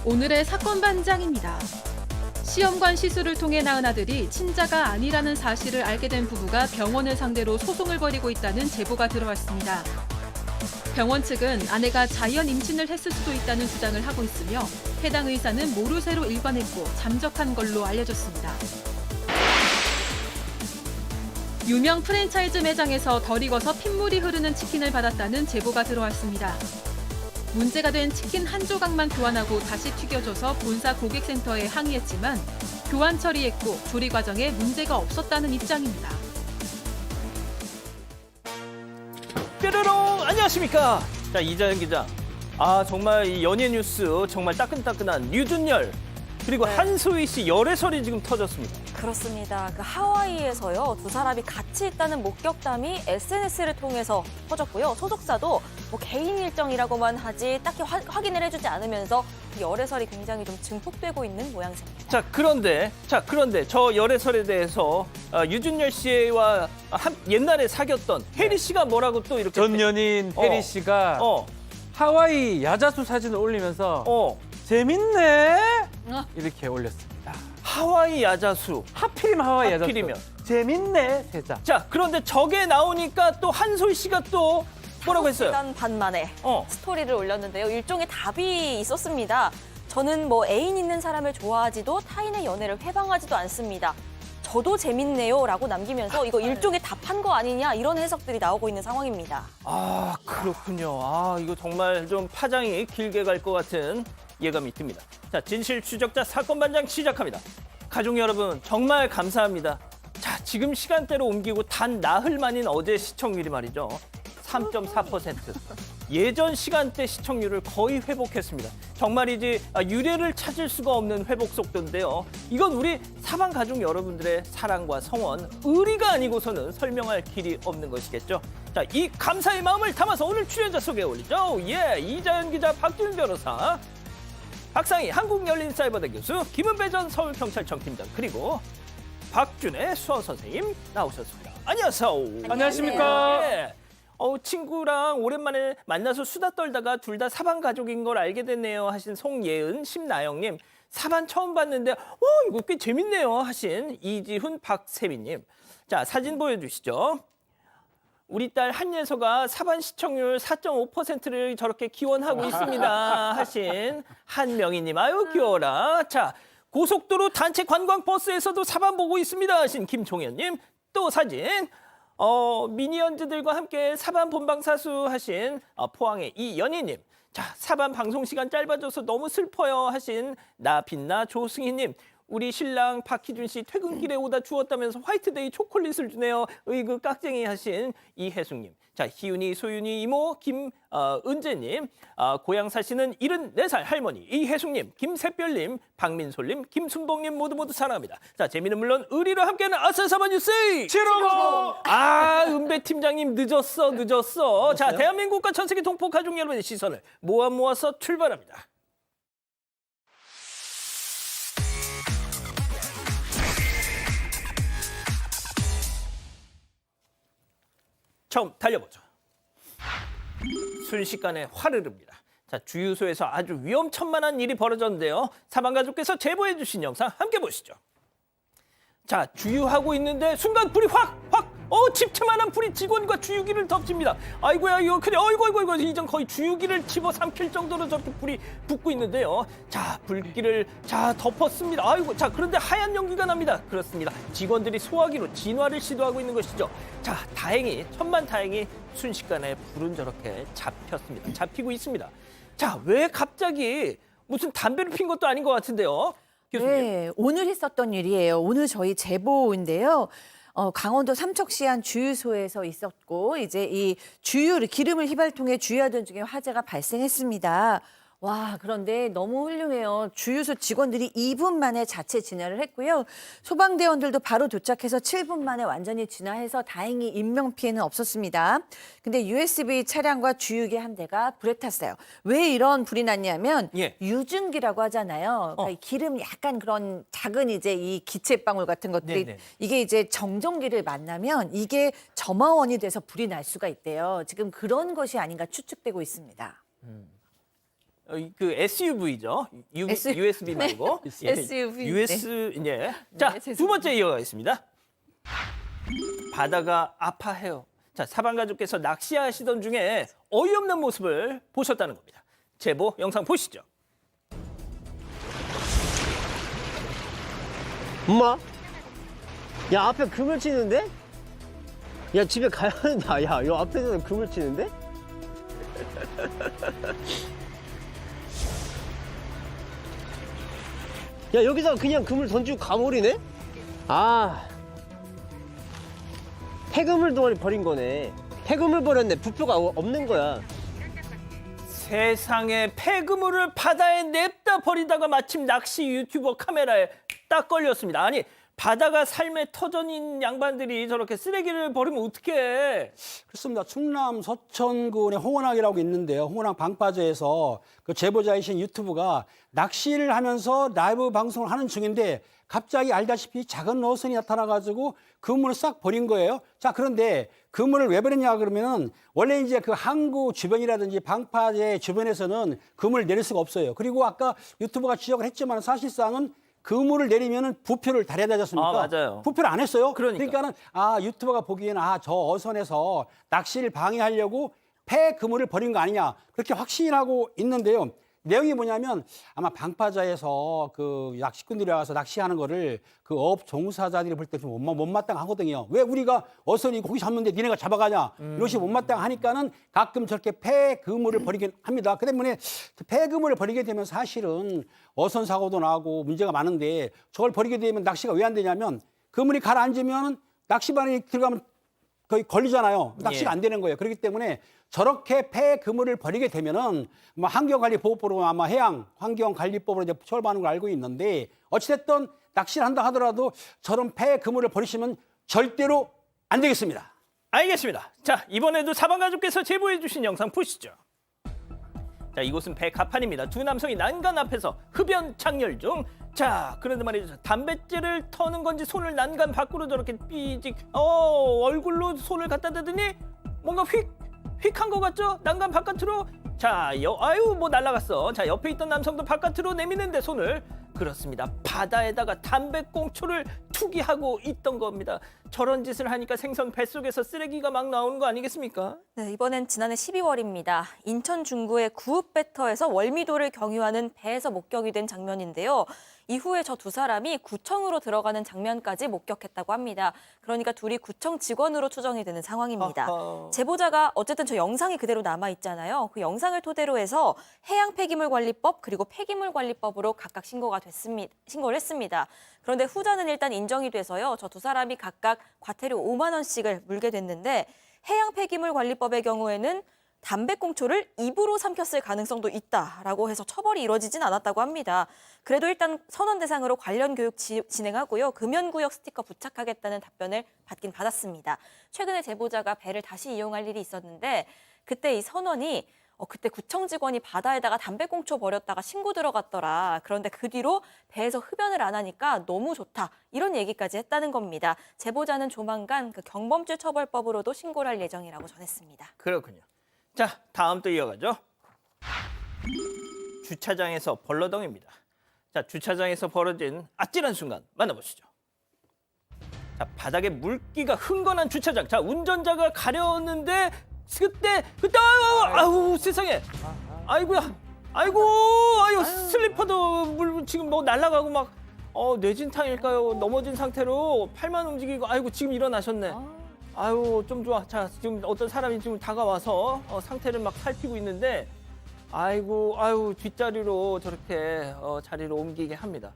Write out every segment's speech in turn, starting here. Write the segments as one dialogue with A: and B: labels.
A: 오늘의 사건 반장입니다. 시험관 시술을 통해 낳은 아들이 친자가 아니라는 사실을 알게 된 부부가 병원을 상대로 소송을 벌이고 있다는 제보가 들어왔습니다. 병원 측은 아내가 자연 임신을 했을 수도 있다는 주장을 하고 있으며 해당 의사는 모르쇠로 일관했고 잠적한 걸로 알려졌습니다. 유명 프랜차이즈 매장에서 덜 익어서 핏물이 흐르는 치킨을 받았다는 제보가 들어왔습니다. 문제가 된 치킨 한 조각만 교환하고 다시 튀겨줘서 본사 고객센터에 항의했지만 교환 처리했고 조리 과정에 문제가 없었다는 입장입니다.
B: 뾰로롱 안녕하십니까. 자, 이자연 기자. 정말 이 연예 뉴스 정말 따끈따끈한 류준열 그리고 한소희 씨 열애설이 지금 터졌습니다.
C: 그렇습니다. 그 하와이에서요, 두 사람이 같이 있다는 목격담이 SNS를 통해서 터졌고요. 소속사도 뭐 개인 일정이라고만 하지 딱히 확인을 해주지 않으면서 그 열애설이 굉장히 좀 증폭되고 있는 모양새입니다.
B: 자, 그런데 저 열애설에 대해서 류준열 씨와 옛날에 사귀었던 혜리 씨가 뭐라고 또 이렇게
D: 전 연인 혜리 씨가 하와이 야자수 사진을 올리면서 재밌네 이렇게 올렸습니다.
B: 하와이 야자수.
D: 하필이면 하와이 야자수.
B: 하필이면.
D: 재밌네 세자.
B: 자, 그런데 저게 나오니까 또 한소희 씨가 또 뭐라고 했어요?
C: 5시간 반 만에 스토리를 올렸는데요. 일종의 답이 있었습니다. 저는 뭐 애인 있는 사람을 좋아하지도 타인의 연애를 회방하지도 않습니다. 저도 재밌네요 라고 남기면서 이거 일종의 답한 거 아니냐 이런 해석들이 나오고 있는 상황입니다.
B: 그렇군요. 이거 정말 좀 파장이 길게 갈 것 같은 예감이 듭니다. 자, 진실 추적자 사건 반장 시작합니다. 가족 여러분 정말 감사합니다. 자, 지금 시간대로 옮기고 단 나흘 만인 어제 시청률이 말이죠. 3.4%. 예전 시간대 시청률을 거의 회복했습니다. 정말이지 유례를 찾을 수가 없는 회복 속도인데요. 이건 우리 사방 가족 여러분들의 사랑과 성원, 의리가 아니고서는 설명할 길이 없는 것이겠죠. 자, 이 감사의 마음을 담아서 오늘 출연자 소개해 올리죠. 이자연 기자, 박준 변호사, 박상희 한국열린사이버대 교수, 김은배 전 서울경찰청 팀장, 그리고 박준의 수원 선생님 나오셨습니다. 안녕하세요.
D: 안녕하십니까.
B: 예. 친구랑 오랜만에 만나서 수다 떨다가 둘 다 사반 가족인 걸 알게 됐네요 하신 송예은, 심나영님, 사반 처음 봤는데 이거 꽤 재밌네요 하신 이지훈, 박세민님. 자, 사진 보여주시죠. 우리 딸 한예서가 사반 시청률 4.5%를 저렇게 기원하고 있습니다 하신 한명희님. 아유 귀여워라. 자, 고속도로 단체 관광버스에서도 사반 보고 있습니다 하신 김종현님. 또 사진. 미니언즈들과 함께 사반 본방사수 하신 포항의 이연희님. 자, 사반 방송 시간 짧아져서 너무 슬퍼요 하신 나빛나 조승희님. 우리 신랑 박희준 씨 퇴근길에 오다 주웠다면서 화이트데이 초콜릿을 주네요. 으이그 깍쟁이 하신 이혜숙님. 자, 희윤이, 소윤이 이모 김은재님. 고향 사시는 74살 할머니 이혜숙님, 김샛별님, 박민솔님, 김순봉님 모두 사랑합니다. 자, 재미는 물론 의리로 함께하는 아싸사반 뉴스 755. 은배 팀장님 늦었어. 자, 대한민국과 전 세계 동포 가족 여러분의 시선을 모아서 출발합니다. 처음 달려보죠. 순식간에 화르릅니다. 자, 주유소에서 아주 위험천만한 일이 벌어졌는데요. 사방가족께서 제보해 주신 영상 함께 보시죠. 자, 주유하고 있는데 순간 불이 확! 집채만한 불이 직원과 주유기를 덮칩니다. 아이고야, 이거 그래. 아이고, 이젠 거의 주유기를 집어삼킬 정도로 저렇게 불이 붙고 있는데요. 자, 불길을 덮었습니다. 아이고, 자, 그런데 하얀 연기가 납니다. 그렇습니다. 직원들이 소화기로 진화를 시도하고 있는 것이죠. 자, 천만다행히 순식간에 불은 저렇게 잡히고 있습니다. 자, 왜 갑자기 무슨 담배를 핀 것도 아닌 것 같은데요. 교수님.
E: 네, 오늘 있었던 일이에요. 오늘 저희 제보인데요. 강원도 삼척시 한 주유소에서 있었고 이제 이 기름을 휘발통에 주유하던 중에 화재가 발생했습니다. 와, 그런데 너무 훌륭해요. 주유소 직원들이 2분 만에 자체 진화를 했고요. 소방대원들도 바로 도착해서 7분 만에 완전히 진화해서 다행히 인명피해는 없었습니다. 근데 USB 차량과 주유기 한 대가 불에 탔어요. 왜 이런 불이 났냐면 유증기라고 하잖아요. 그러니까 이 기름 약간 그런 작은 이제 이 기체방울 같은 것들이 이게 이제 정전기를 만나면 이게 점화원이 돼서 불이 날 수가 있대요. 지금 그런 것이 아닌가 추측되고 있습니다.
B: 그 SUV죠. USB 말고.
E: SUV.
B: 예. 자,
E: 네,
B: 두 번째 이어가겠습니다. 바다가 아파해요. 자, 사방가족께서 낚시하시던 중에 어이없는 모습을 보셨다는 겁니다. 제보 영상 보시죠.
F: 엄마? 야, 앞에 그물 치는데? 야, 집에 가야 한다. 야, 요 앞에서 그물 치는데? 야, 여기서 그냥 그물 던지고 가버리네? 아. 폐그물 동아리 버린 거네. 폐그물 버렸네. 부표가 없는 거야.
B: 세상에 폐그물을 바다에 냅다 버리다가 마침 낚시 유튜버 카메라에 딱 걸렸습니다. 아니, 바다가 삶의 터전인 양반들이 저렇게 쓰레기를 버리면 어떡해.
G: 그렇습니다. 충남 서천군의 홍원항이라고 있는데요. 홍원항 방파제에서 그 제보자이신 유튜브가 낚시를 하면서 라이브 방송을 하는 중인데 갑자기 알다시피 작은 어선이 나타나가지고 그물을 싹 버린 거예요. 자, 그런데 그물을 왜 버렸냐 그러면은 원래 이제 그 항구 주변이라든지 방파제 주변에서는 그물을 내릴 수가 없어요. 그리고 아까 유튜브가 지적을 했지만 사실상은 그물을 내리면은 부표를 달아야 되지 않습니까?
B: 아, 맞아요.
G: 부표를 안 했어요.
B: 그러니까는
G: 그러니까는 유튜버가 보기에는 저 어선에서 낚시를 방해하려고 폐 그물을 버린 거 아니냐 그렇게 확신하고 있는데요. 내용이 뭐냐면 아마 방파자에서 그 낚시꾼들이 와서 낚시하는 거를 그 업 종사자들이 볼 때 좀 못마땅하거든요. 왜 우리가 어선이 고기 잡는데 니네가 잡아가냐 이것이 못마땅하니까는 가끔 저렇게 폐 그물을 버리긴 합니다. 그 때문에 폐 그물을 버리게 되면 사실은 어선 사고도 나고 문제가 많은데 저걸 버리게 되면 낚시가 왜 안 되냐면 그물이 가라앉으면 낚시반이 들어가면 거의 걸리잖아요. 낚시가
B: 예.
G: 안 되는 거예요. 그렇기 때문에 저렇게 폐 그물을 버리게 되면은 환경관리보호법으로 아마 해양 환경관리법으로 이제 처벌하는 걸 알고 있는데 어찌됐든 낚시를 한다 하더라도 저런 폐 그물을 버리시면 절대로 안 되겠습니다.
B: 알겠습니다. 자, 이번에도 사방가족께서 제보해 주신 영상 보시죠. 자, 이곳은 배 가판입니다. 두 남성이 난간 앞에서 흡연 장렬 중. 자, 그런데 말이죠. 담뱃재를 터는 건지 손을 난간 밖으로 저렇게 삐직 얼굴로 손을 갖다 대더니 뭔가 휙한 것 같죠? 난간 바깥으로. 자, 뭐 날아갔어. 자, 옆에 있던 남성도 바깥으로 내미는데 손을. 그렇습니다. 바다에다가 담배꽁초를 투기하고 있던 겁니다. 저런 짓을 하니까 생선 뱃속에서 쓰레기가 막 나오는 거 아니겠습니까?
C: 네, 이번엔 지난해 12월입니다. 인천 중구의 구읍배터에서 월미도를 경유하는 배에서 목격이 된 장면인데요. 이후에 저 두 사람이 구청으로 들어가는 장면까지 목격했다고 합니다. 그러니까 둘이 구청 직원으로 추정이 되는 상황입니다.
B: 아하.
C: 제보자가 어쨌든 저 영상이 그대로 남아있잖아요. 그 영상을 토대로 해서 해양폐기물관리법 그리고 폐기물관리법으로 각각 신고를 했습니다. 그런데 후자는 일단 인정이 돼서요. 저 두 사람이 각각 과태료 5만 원씩을 물게 됐는데 해양폐기물관리법의 경우에는 담배꽁초를 입으로 삼켰을 가능성도 있다라고 해서 처벌이 이루어지진 않았다고 합니다. 그래도 일단 선원 대상으로 관련 교육 진행하고요. 금연구역 스티커 부착하겠다는 답변을 받긴 받았습니다. 최근에 제보자가 배를 다시 이용할 일이 있었는데 그때 이 선원이 그때 구청 직원이 바다에다가 담배꽁초 버렸다가 신고 들어갔더라. 그런데 그 뒤로 배에서 흡연을 안 하니까 너무 좋다. 이런 얘기까지 했다는 겁니다. 제보자는 조만간 그 경범죄 처벌법으로도 신고를 할 예정이라고 전했습니다.
B: 그렇군요. 자, 다음 또 이어가죠. 주차장에서 벌러덩입니다. 자, 주차장에서 벌어진 아찔한 순간 만나보시죠. 자, 바닥에 물기가 흥건한 주차장. 자, 운전자가 가려웠는데 그때 아우 세상에. 아이고야. 아이고 슬리퍼도 물 지금 뭐 날아가고 막 뇌진탕일까요? 넘어진 상태로 팔만 움직이고 아이고 지금 일어나셨네. 아유 좀 좋아. 자, 지금 어떤 사람이 지금 다가와서 상태를 막 살피고 있는데 아유 뒷자리로 저렇게 자리를 옮기게 합니다.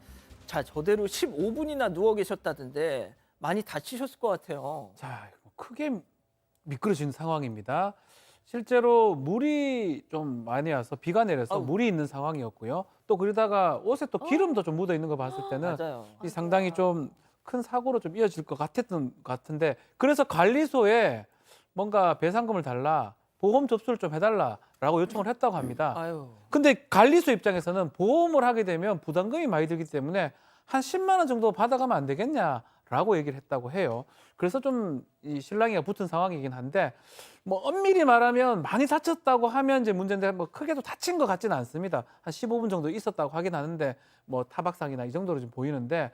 B: 자, 저대로 15분이나 누워 계셨다던데 많이 다치셨을 것 같아요.
D: 자, 크게 미끄러진 상황입니다. 실제로 물이 좀 많이 와서 비가 내려서 물이 있는 상황이었고요. 또 그러다가 옷에 또 기름도 좀 묻어 있는 거 봤을 때는
B: 맞아요.
D: 이 상당히 좀 큰 사고로 좀 이어질 것 같은데 그래서 관리소에 뭔가 배상금을 달라, 보험 접수를 좀 해달라라고 요청을 했다고 합니다.
B: 아유.
D: 근데 관리소 입장에서는 보험을 하게 되면 부담금이 많이 들기 때문에 한 10만 원 정도 받아가면 안 되겠냐 라고 얘기를 했다고 해요. 그래서 좀 이 실랑이가 붙은 상황이긴 한데 뭐 엄밀히 말하면 많이 다쳤다고 하면 이제 문제인데 뭐 크게도 다친 것 같지는 않습니다. 한 15분 정도 있었다고 하긴 하는데 뭐 타박상이나 이 정도로 좀 보이는데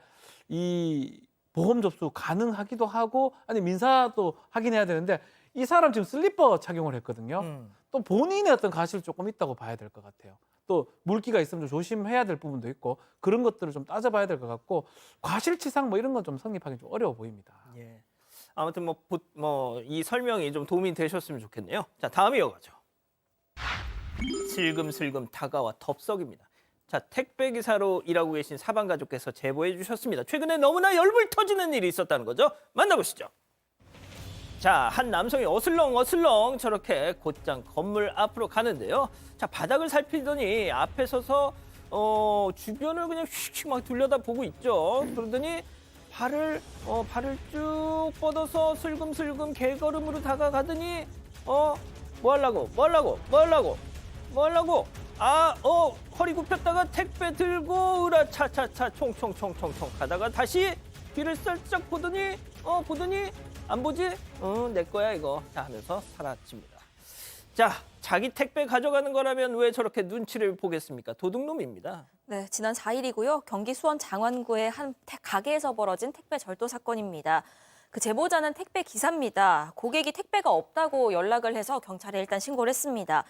D: 이 보험 접수 가능하기도 하고 아니 민사도 확인해야 되는데 이 사람 지금 슬리퍼 착용을 했거든요. 또 본인의 어떤 가실이 조금 있다고 봐야 될 것 같아요. 또 물기가 있으면 좀 조심해야 될 부분도 있고 그런 것들을 좀 따져봐야 될 것 같고 과실치상 뭐 이런 건 좀 성립하기 좀 어려워 보입니다.
B: 예. 아무튼 이 설명이 좀 도움이 되셨으면 좋겠네요. 자, 다음 이어가죠. 슬금슬금 다가와 덥석입니다. 자, 택배 기사로 일하고 계신 사방 가족께서 제보해 주셨습니다. 최근에 너무나 열불 터지는 일이 있었다는 거죠. 만나보시죠. 자, 한 남성이 어슬렁어슬렁 저렇게 곧장 건물 앞으로 가는데요. 자, 바닥을 살피더니 앞에 서서 주변을 그냥 휙휙 막 들여다보고 있죠. 그러더니 발을 쭉 뻗어서 슬금슬금 개걸음으로 다가가더니 뭐 하려고 허리 굽혔다가 택배 들고 으라차차차 총총총총총 가다가 다시 뒤를 살짝 보더니 안 보지? 내 거야 이거. 자 하면서 사라집니다. 자, 자기 택배 가져가는 거라면 왜 저렇게 눈치를 보겠습니까? 도둑놈입니다.
C: 네, 지난 4일이고요. 경기 수원 장안구의 한 가게에서 벌어진 택배 절도 사건입니다. 그 제보자는 택배 기사입니다. 고객이 택배가 없다고 연락을 해서 경찰에 일단 신고를 했습니다.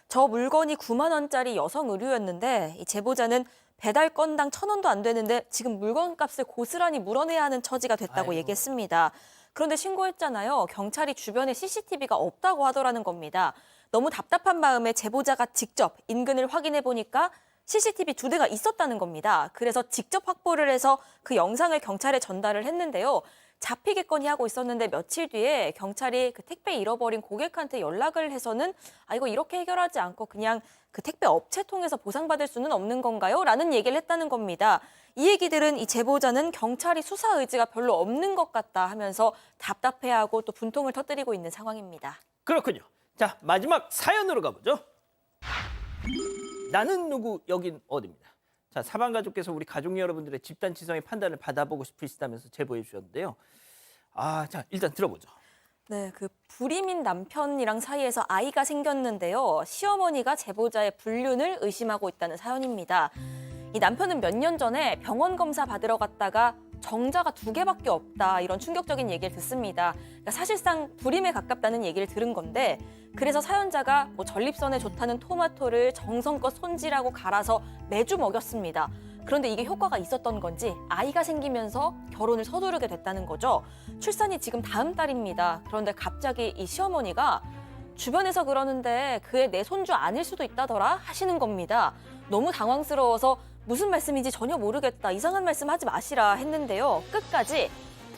C: 저 물건이 9만 원짜리 여성 의류였는데 이 제보자는 배달 건당 1,000원도 안 되는데 지금 물건값을 고스란히 물어내야 하는 처지가 됐다고 얘기했습니다. 그런데 신고했잖아요. 경찰이 주변에 CCTV가 없다고 하더라는 겁니다. 너무 답답한 마음에 제보자가 직접 인근을 확인해 보니까 CCTV 2대가 있었다는 겁니다. 그래서 직접 확보를 해서 그 영상을 경찰에 전달을 했는데요. 잡히겠거니 하고 있었는데 며칠 뒤에 경찰이 그 택배 잃어버린 고객한테 연락을 해서는 이거 이렇게 해결하지 않고 그냥 그 택배 업체 통해서 보상받을 수는 없는 건가요? 라는 얘기를 했다는 겁니다. 이 얘기들은 이 제보자는 경찰이 수사 의지가 별로 없는 것 같다 하면서 답답해하고 또 분통을 터뜨리고 있는 상황입니다.
B: 그렇군요. 자, 마지막 사연으로 가보죠. 나는 누구 여긴 어디입니다. 자, 사방 가족께서 우리 가족 여러분들의 집단 지성의 판단을 받아보고 싶으시다면서 제보해 주셨는데요. 자, 일단 들어보죠.
C: 네, 그 불임인 남편이랑 사이에서 아이가 생겼는데요. 시어머니가 제보자의 불륜을 의심하고 있다는 사연입니다. 이 남편은 몇 년 전에 병원 검사 받으러 갔다가 정자가 2개밖에 없다 이런 충격적인 얘기를 듣습니다. 그러니까 사실상 불임에 가깝다는 얘기를 들은 건데 그래서 사연자가 전립선에 좋다는 토마토를 정성껏 손질하고 갈아서 매주 먹였습니다. 그런데 이게 효과가 있었던 건지 아이가 생기면서 결혼을 서두르게 됐다는 거죠. 출산이 지금 다음 달입니다. 그런데 갑자기 이 시어머니가 주변에서 그러는데 그애 내 손주 아닐 수도 있다더라 하시는 겁니다. 너무 당황스러워서 무슨 말씀인지 전혀 모르겠다. 이상한 말씀 하지 마시라 했는데요. 끝까지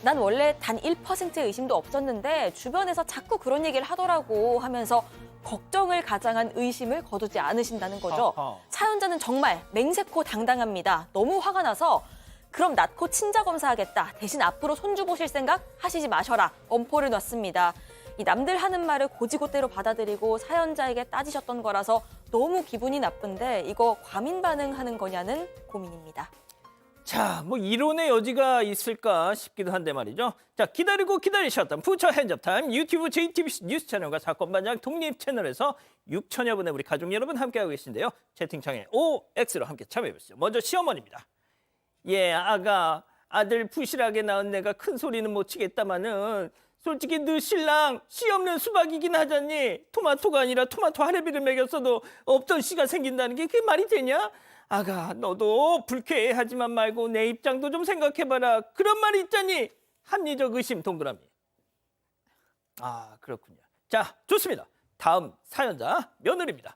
C: 난 원래 단 1%의 의심도 없었는데 주변에서 자꾸 그런 얘기를 하더라고 하면서 걱정을 가장한 의심을 거두지 않으신다는 거죠. 사연자는 정말 맹세코 당당합니다. 너무 화가 나서 그럼 낳고 친자 검사하겠다. 대신 앞으로 손주 보실 생각 하시지 마셔라. 엄포를 놨습니다. 이 남들 하는 말을 고지고대로 받아들이고 사연자에게 따지셨던 거라서 너무 기분이 나쁜데 이거 과민 반응하는 거냐는 고민입니다.
B: 자, 이론의 여지가 있을까 싶기도 한데 말이죠. 자, 기다리고 기다리셨던 푸처 핸즈업 타임 유튜브 JTBC 뉴스 채널과 사건 반장 독립 채널에서 6천여 분의 우리 가족 여러분 함께하고 계신데요. 채팅창에 OX로 함께 참여해 보시죠. 먼저 시어머니입니다. 예, 아들 부실하게 낳은 내가 큰 소리는 못 치겠다마는 솔직히 너 신랑 씨 없는 수박이긴 하잖니. 토마토가 아니라 토마토 하레비를 먹였어도 없던 씨가 생긴다는 게 그게 말이 되냐? 너도 불쾌해하지만 말고 내 입장도 좀 생각해봐라. 그런 말이 있잖니. 합리적 의심 동그라미. 그렇군요. 자, 좋습니다. 다음 사연자 며느리입니다.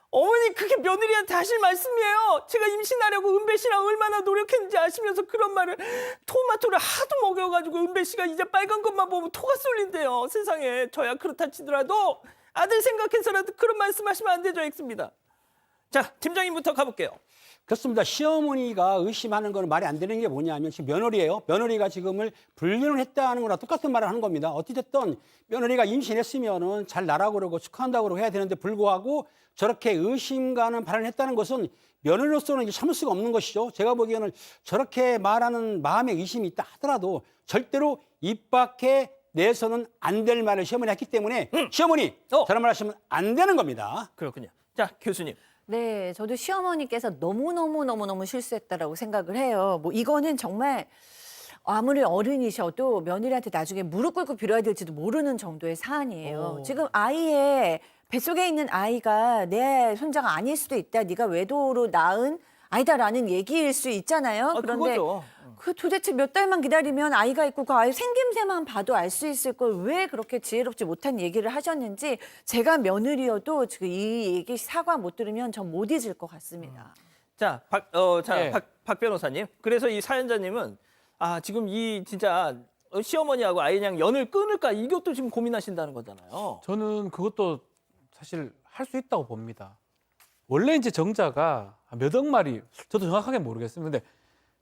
B: 어머니 그게 며느리한테 하실 말씀이에요. 제가 임신하려고 은배 씨랑 얼마나 노력했는지 아시면서 그런 말을. 토마토를 하도 먹여가지고 은배 씨가 이제 빨간 것만 보면 토가 쏠린대요. 세상에 저야 그렇다 치더라도 아들 생각해서라도 그런 말씀하시면 안 되죠. X입니다. 자, 팀장님부터 가볼게요.
G: 그렇습니다. 시어머니가 의심하는 건 말이 안 되는 게 뭐냐면 지금 며느리예요. 며느리가 지금을 불륜을 했다는 거랑 똑같은 말을 하는 겁니다. 어찌됐든 며느리가 임신했으면은 잘 나라고 그러고 축하한다고 그러고 해야 되는데 불구하고 저렇게 의심 가는 발언을 했다는 것은 며느리로서는 이제 참을 수가 없는 것이죠. 제가 보기에는 저렇게 말하는 마음의 의심이 있다 하더라도 절대로 입 밖에 내서는 안 될 말을 시어머니 했기 때문에 시어머니 저런 말 하시면 안 되는 겁니다.
B: 그렇군요. 자, 교수님.
E: 네, 저도 시어머니께서 너무너무 실수했다라고 생각을 해요. 뭐 이거는 정말 아무리 어른이셔도 며느리한테 나중에 무릎 꿇고 빌어야 될지도 모르는 정도의 사안이에요. 지금 아이의 뱃속에 있는 아이가 내 손자가 아닐 수도 있다. 네가 외도로 낳은 아이다라는 얘기일 수 있잖아요. 그런데
B: 그거죠.
E: 그 도대체 몇 달만 기다리면 아이가 있고 그 아이 생김새만 봐도 알 수 있을 걸 왜 그렇게 지혜롭지 못한 얘기를 하셨는지 제가 며느리여도 지금 이 얘기 사과 못 들으면 전 못 잊을 것 같습니다.
B: 자,
D: 네.
B: 박 변호사님. 그래서 이 사연자님은 지금 이 진짜 시어머니하고 아이랑 연을 끊을까 이것도 지금 고민하신다는 거잖아요.
D: 저는 그것도 사실 할 수 있다고 봅니다. 원래 이제 정자가 몇 억 마리, 저도 정확하게 모르겠습니다. 근데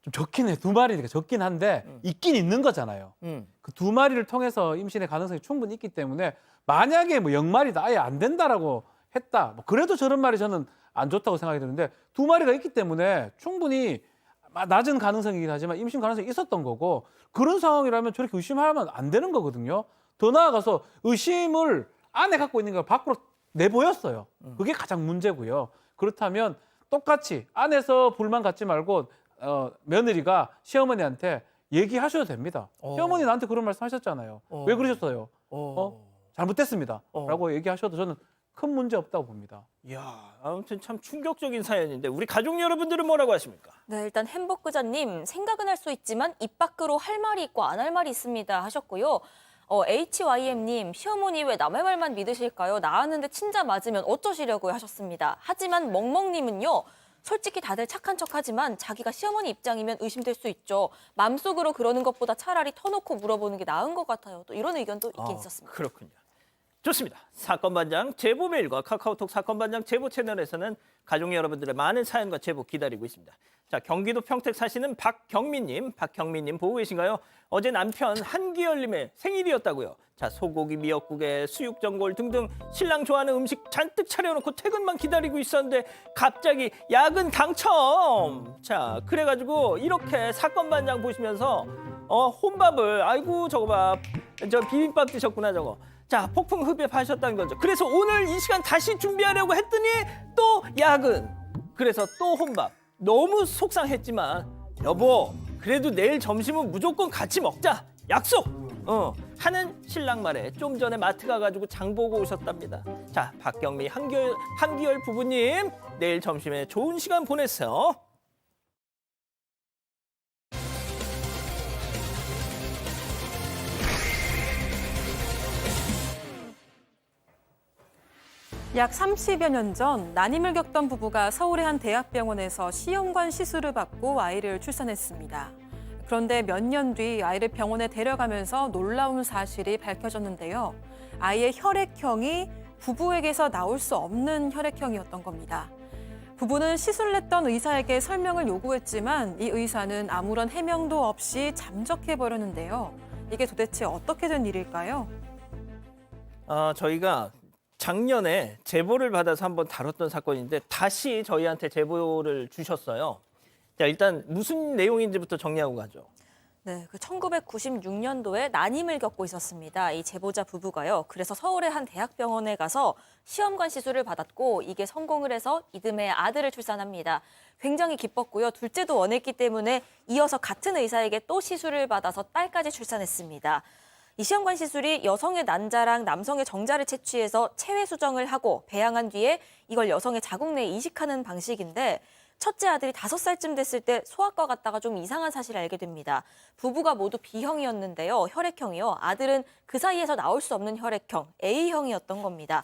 D: 좀 적긴 해. 2마리니까 적긴 한데 있긴 있는 거잖아요. 그 2마리를 통해서 임신의 가능성이 충분히 있기 때문에 만약에 뭐 0마리다 아예 안 된다라고 했다. 뭐 그래도 저런 말이 저는 안 좋다고 생각이 드는데 2마리가 있기 때문에 충분히 낮은 가능성이긴 하지만 임신 가능성이 있었던 거고 그런 상황이라면 저렇게 의심하면 안 되는 거거든요. 더 나아가서 의심을 안에 갖고 있는 걸 밖으로 내보였어요. 그게 가장 문제고요. 그렇다면 똑같이 안에서 불만 갖지 말고 며느리가 시어머니한테 얘기하셔도 됩니다. 시어머니 나한테 그런 말씀 하셨잖아요. 왜 그러셨어요? 잘못됐습니다. 라고 얘기하셔도 저는 큰 문제 없다고 봅니다.
B: 이야, 아무튼 참 충격적인 사연인데 우리 가족 여러분들은 뭐라고 하십니까?
C: 네, 일단 햄버거자님 생각은 할 수 있지만 입 밖으로 할 말이 있고 안 할 말이 있습니다 하셨고요. HYM님 시어머니 왜 남의 말만 믿으실까요? 낳았는데 친자 맞으면 어쩌시려고요 하셨습니다. 하지만 멍멍님은요. 솔직히 다들 착한 척하지만 자기가 시어머니 입장이면 의심될 수 있죠. 맘속으로 그러는 것보다 차라리 터놓고 물어보는 게 나은 것 같아요. 또 이런 의견도 있긴 있었습니다.
B: 그렇군요. 좋습니다. 사건반장 제보 메일과 카카오톡 사건반장 제보 채널에서는 가족 여러분들의 많은 사연과 제보 기다리고 있습니다. 자, 경기도 평택 사시는 박경민님 보고 계신가요? 어제 남편 한기열님의 생일이었다고요. 자, 소고기 미역국에 수육전골 등등 신랑 좋아하는 음식 잔뜩 차려놓고 퇴근만 기다리고 있었는데 갑자기 야근 당첨. 자, 그래가지고 이렇게 사건반장 보시면서 혼밥을 아이고 저거 봐, 저 비빔밥 드셨구나 저거. 자, 폭풍 흡입하셨다는 거죠. 그래서 오늘 이 시간 다시 준비하려고 했더니 또 야근. 그래서 또 혼밥. 너무 속상했지만 여보, 그래도 내일 점심은 무조건 같이 먹자. 약속. 하는 신랑 말에 좀 전에 마트 가가지고 장 보고 오셨답니다. 자, 박경미, 한기열 부부님 내일 점심에 좋은 시간 보내세요.
A: 약 30여 년 전 난임을 겪던 부부가 서울의 한 대학병원에서 시험관 시술을 받고 아이를 출산했습니다. 그런데 몇 년 뒤 아이를 병원에 데려가면서 놀라운 사실이 밝혀졌는데요. 아이의 혈액형이 부부에게서 나올 수 없는 혈액형이었던 겁니다. 부부는 시술을 했던 의사에게 설명을 요구했지만 이 의사는 아무런 해명도 없이 잠적해버렸는데요. 이게 도대체 어떻게 된 일일까요?
B: 저희가 작년에 제보를 받아서 한번 다뤘던 사건인데 다시 저희한테 제보를 주셨어요. 자, 일단 무슨 내용인지부터 정리하고 가죠.
C: 네, 그 1996년도에 난임을 겪고 있었습니다. 이 제보자 부부가요. 그래서 서울의 한 대학병원에 가서 시험관 시술을 받았고 이게 성공을 해서 이듬해 아들을 출산합니다. 굉장히 기뻤고요. 둘째도 원했기 때문에 이어서 같은 의사에게 또 시술을 받아서 딸까지 출산했습니다. 이 시험관 시술이 여성의 난자랑 남성의 정자를 채취해서 체외 수정을 하고 배양한 뒤에 이걸 여성의 자궁 내에 이식하는 방식인데 첫째 아들이 5살쯤 됐을 때 소아과 갔다가 좀 이상한 사실을 알게 됩니다. 부부가 모두 B형이었는데요. 혈액형이요. 아들은 그 사이에서 나올 수 없는 혈액형 A형이었던 겁니다.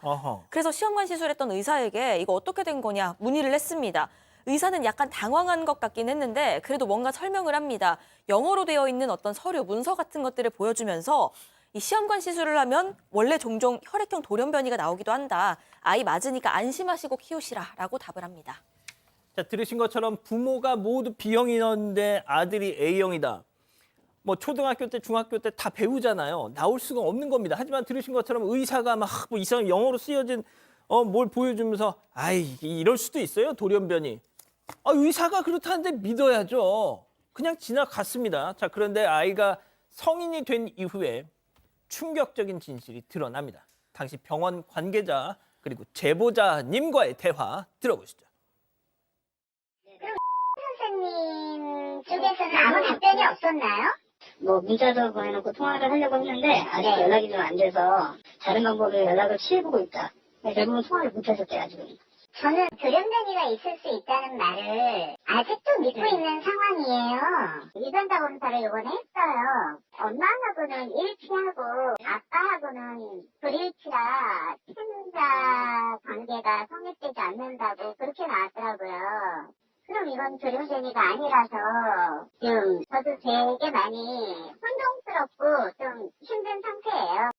C: 그래서 시험관 시술했던 의사에게 이거 어떻게 된 거냐 문의를 했습니다. 의사는 약간 당황한 것 같긴 했는데 그래도 뭔가 설명을 합니다. 영어로 되어 있는 어떤 서류, 문서 같은 것들을 보여주면서 이 시험관 시술을 하면 원래 종종 혈액형 돌연변이가 나오기도 한다. 아이 맞으니까 안심하시고 키우시라라고 답을 합니다.
B: 자, 들으신 것처럼 부모가 모두 B형이었는데 아들이 A형이다. 뭐 초등학교 때, 중학교 때 다 배우잖아요. 나올 수가 없는 겁니다. 하지만 들으신 것처럼 의사가 막 뭐 이상 영어로 쓰여진 뭘 보여주면서 아이 이럴 수도 있어요. 돌연변이. 의사가 그렇다는데 믿어야죠. 그냥 지나갔습니다. 자, 그런데 아이가 성인이 된 이후에 충격적인 진실이 드러납니다. 당시 병원 관계자 그리고 제보자님과의 대화 들어보시죠.
H: 선생님 쪽에서는 아무 답변이 없었나요?
I: 뭐 문자도 보내놓고 통화를 하려고 했는데 아직 연락이 좀 안 돼서 다른 방법으로 연락을 취해보고 있다. 결국은 통화를 못하셨대요, 아직은.
H: 저는 돌연변이가 있을 수 있다는 말을 아직도 믿고 있는 상황이에요. 유전자 검사를 이번에 했어요. 엄마하고는 일치하고 아빠하고는 불일치라 친자 관계가 성립되지 않는다고 그렇게 나왔더라고요. 그럼 이건 돌연변이가 아니라서 좀 저도 되게 많이 혼동스럽고 좀 힘든 상태예요.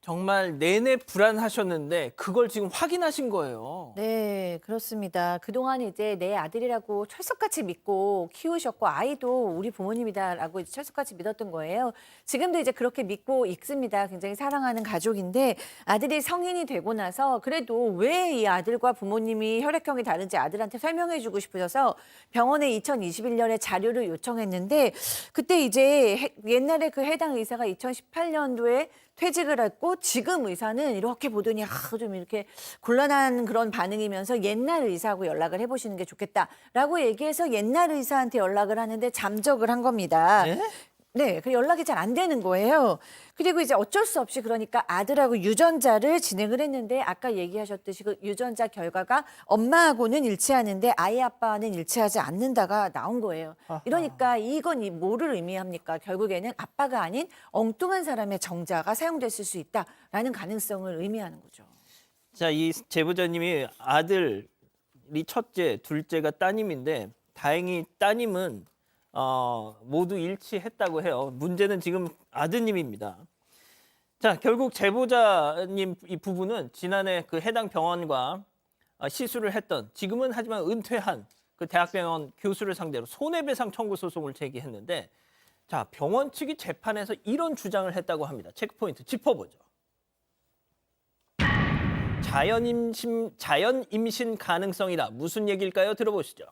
B: 정말 내내 불안하셨는데 그걸 지금 확인하신 거예요.
E: 네, 그렇습니다. 그동안 이제 내 아들이라고 철석같이 믿고 키우셨고 아이도 우리 부모님이다라고 이제 철석같이 믿었던 거예요. 지금도 이제 그렇게 믿고 있습니다. 굉장히 사랑하는 가족인데 아들이 성인이 되고 나서 그래도 왜 이 아들과 부모님이 혈액형이 다른지 아들한테 설명해 주고 싶어서 병원에 2021년에 자료를 요청했는데 그때 이제 옛날에 그 해당 의사가 2018년도에 퇴직을 했고 지금 의사는 이렇게 보더니 좀 이렇게 곤란한 그런 반응이면서 옛날 의사하고 연락을 해보시는 게 좋겠다라고 얘기해서 옛날 의사한테 연락을 하는데 잠적을 한 겁니다. 네, 그 연락이 잘 안 되는 거예요. 그리고 이제 어쩔 수 없이 그러니까 아들하고 유전자를 진행을 했는데 아까 얘기하셨듯이 그 유전자 결과가 엄마하고는 일치하는데 아이 아빠는 일치하지 않는다가 나온 거예요. 이러니까 이건 뭐를 의미합니까? 결국에는 아빠가 아닌 엉뚱한 사람의 정자가 사용됐을 수 있다라는 가능성을 의미하는 거죠.
B: 자, 이 제보자님이 아들이 첫째, 둘째가 따님인데 다행히 따님은 모두 일치했다고 해요. 문제는 지금 아드님입니다. 자, 결국 제보자님 이 부부는 지난해 그 해당 병원과 시술을 했던 지금은 하지만 은퇴한 그 대학병원 교수를 상대로 손해배상 청구 소송을 제기했는데 자, 병원 측이 재판에서 이런 주장을 했다고 합니다. 체크포인트 짚어보죠. 자연 임신 가능성이다. 무슨 얘기일까요? 들어보시죠.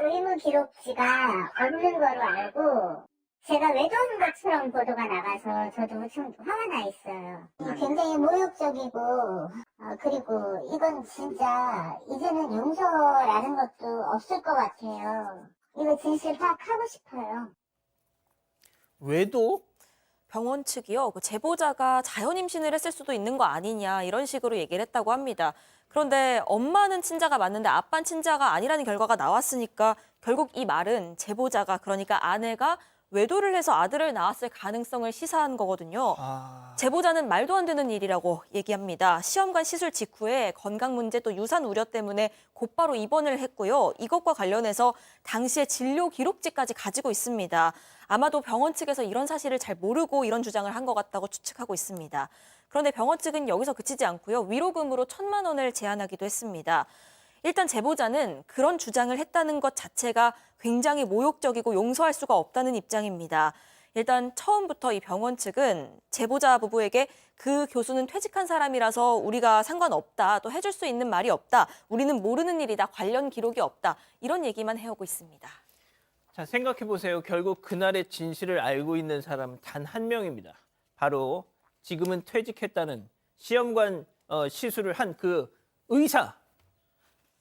H: 의무 기록지가 없는 거로 알고 제가 외도하는 것처럼 보도가 나가서 저도 엄청 화가 나 있어요. 굉장히 모욕적이고 그리고 이건 진짜 이제는 용서라는 것도 없을 것 같아요. 이거 진실 파악하고 싶어요.
B: 외도?
C: 병원 측이요. 그 제보자가 자연 임신을 했을 수도 있는 거 아니냐 이런 식으로 얘기를 했다고 합니다. 그런데 엄마는 친자가 맞는데 아빠는 친자가 아니라는 결과가 나왔으니까 결국 이 말은 제보자가 그러니까 아내가 외도를 해서 아들을 낳았을 가능성을 시사한 거거든요. 제보자는 말도 안 되는 일이라고 얘기합니다. 시험관 시술 직후에 건강 문제 또 유산 우려 때문에 곧바로 입원을 했고요. 이것과 관련해서 당시의 진료 기록지까지 가지고 있습니다. 아마도 병원 측에서 이런 사실을 잘 모르고 이런 주장을 한 것 같다고 추측하고 있습니다. 그런데 병원 측은 여기서 그치지 않고요. 위로금으로 1,000만 원을 제안하기도 했습니다. 일단 제보자는 그런 주장을 했다는 것 자체가 굉장히 모욕적이고 용서할 수가 없다는 입장입니다. 일단 처음부터 이 병원 측은 제보자 부부에게 그 교수는 퇴직한 사람이라서 우리가 상관없다, 또 해줄 수 있는 말이 없다, 우리는 모르는 일이다, 관련 기록이 없다, 이런 얘기만 해오고 있습니다.
B: 자, 생각해 보세요. 결국 그날의 진실을 알고 있는 사람은 단 한 명입니다. 바로 지금은 퇴직했다는 시험관 시술을 한 그 의사.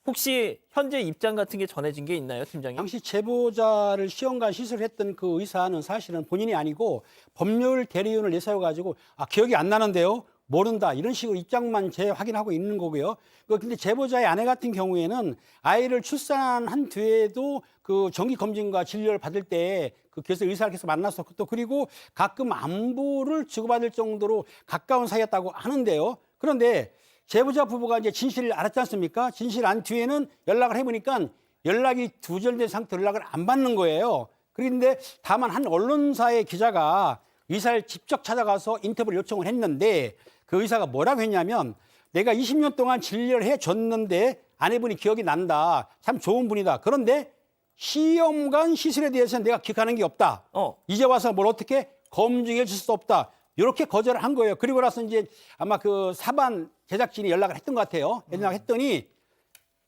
B: 혹시 현재 입장 같은 게 전해진 게 있나요, 팀장님?
G: 당시 제보자를 시험관 시술했던 그 의사는 사실은 본인이 아니고 법률 대리인을 내세워가지고 기억이 안 나는데요, 모른다 이런 식으로 입장만 재확인하고 있는 거고요. 근데 제보자의 아내 같은 경우에는 아이를 출산한 뒤에도 그 정기 검진과 진료를 받을 때 그 교수 의사를 계속 만났었고 또 그리고 가끔 안부를 주고받을 정도로 가까운 사이였다고 하는데요. 그런데 제보자 부부가 이제 진실을 알았지 않습니까? 진실 안 뒤에는 연락을 해보니까 연락이 두절된 상태로 연락을 안 받는 거예요. 그런데 다만 한 언론사의 기자가 의사를 직접 찾아가서 인터뷰를 요청을 했는데 그 의사가 뭐라고 했냐면 내가 20년 동안 진료를 해줬는데 아내분이 기억이 난다. 참 좋은 분이다. 그런데 시험관 시술에 대해서는 내가 기억하는 게 없다. 이제 와서 뭘 어떻게 검증해 줄 수 없다. 이렇게 거절을 한 거예요. 그리고 나서 이제 아마 그 사반 제작진이 연락을 했던 것 같아요. 연락했더니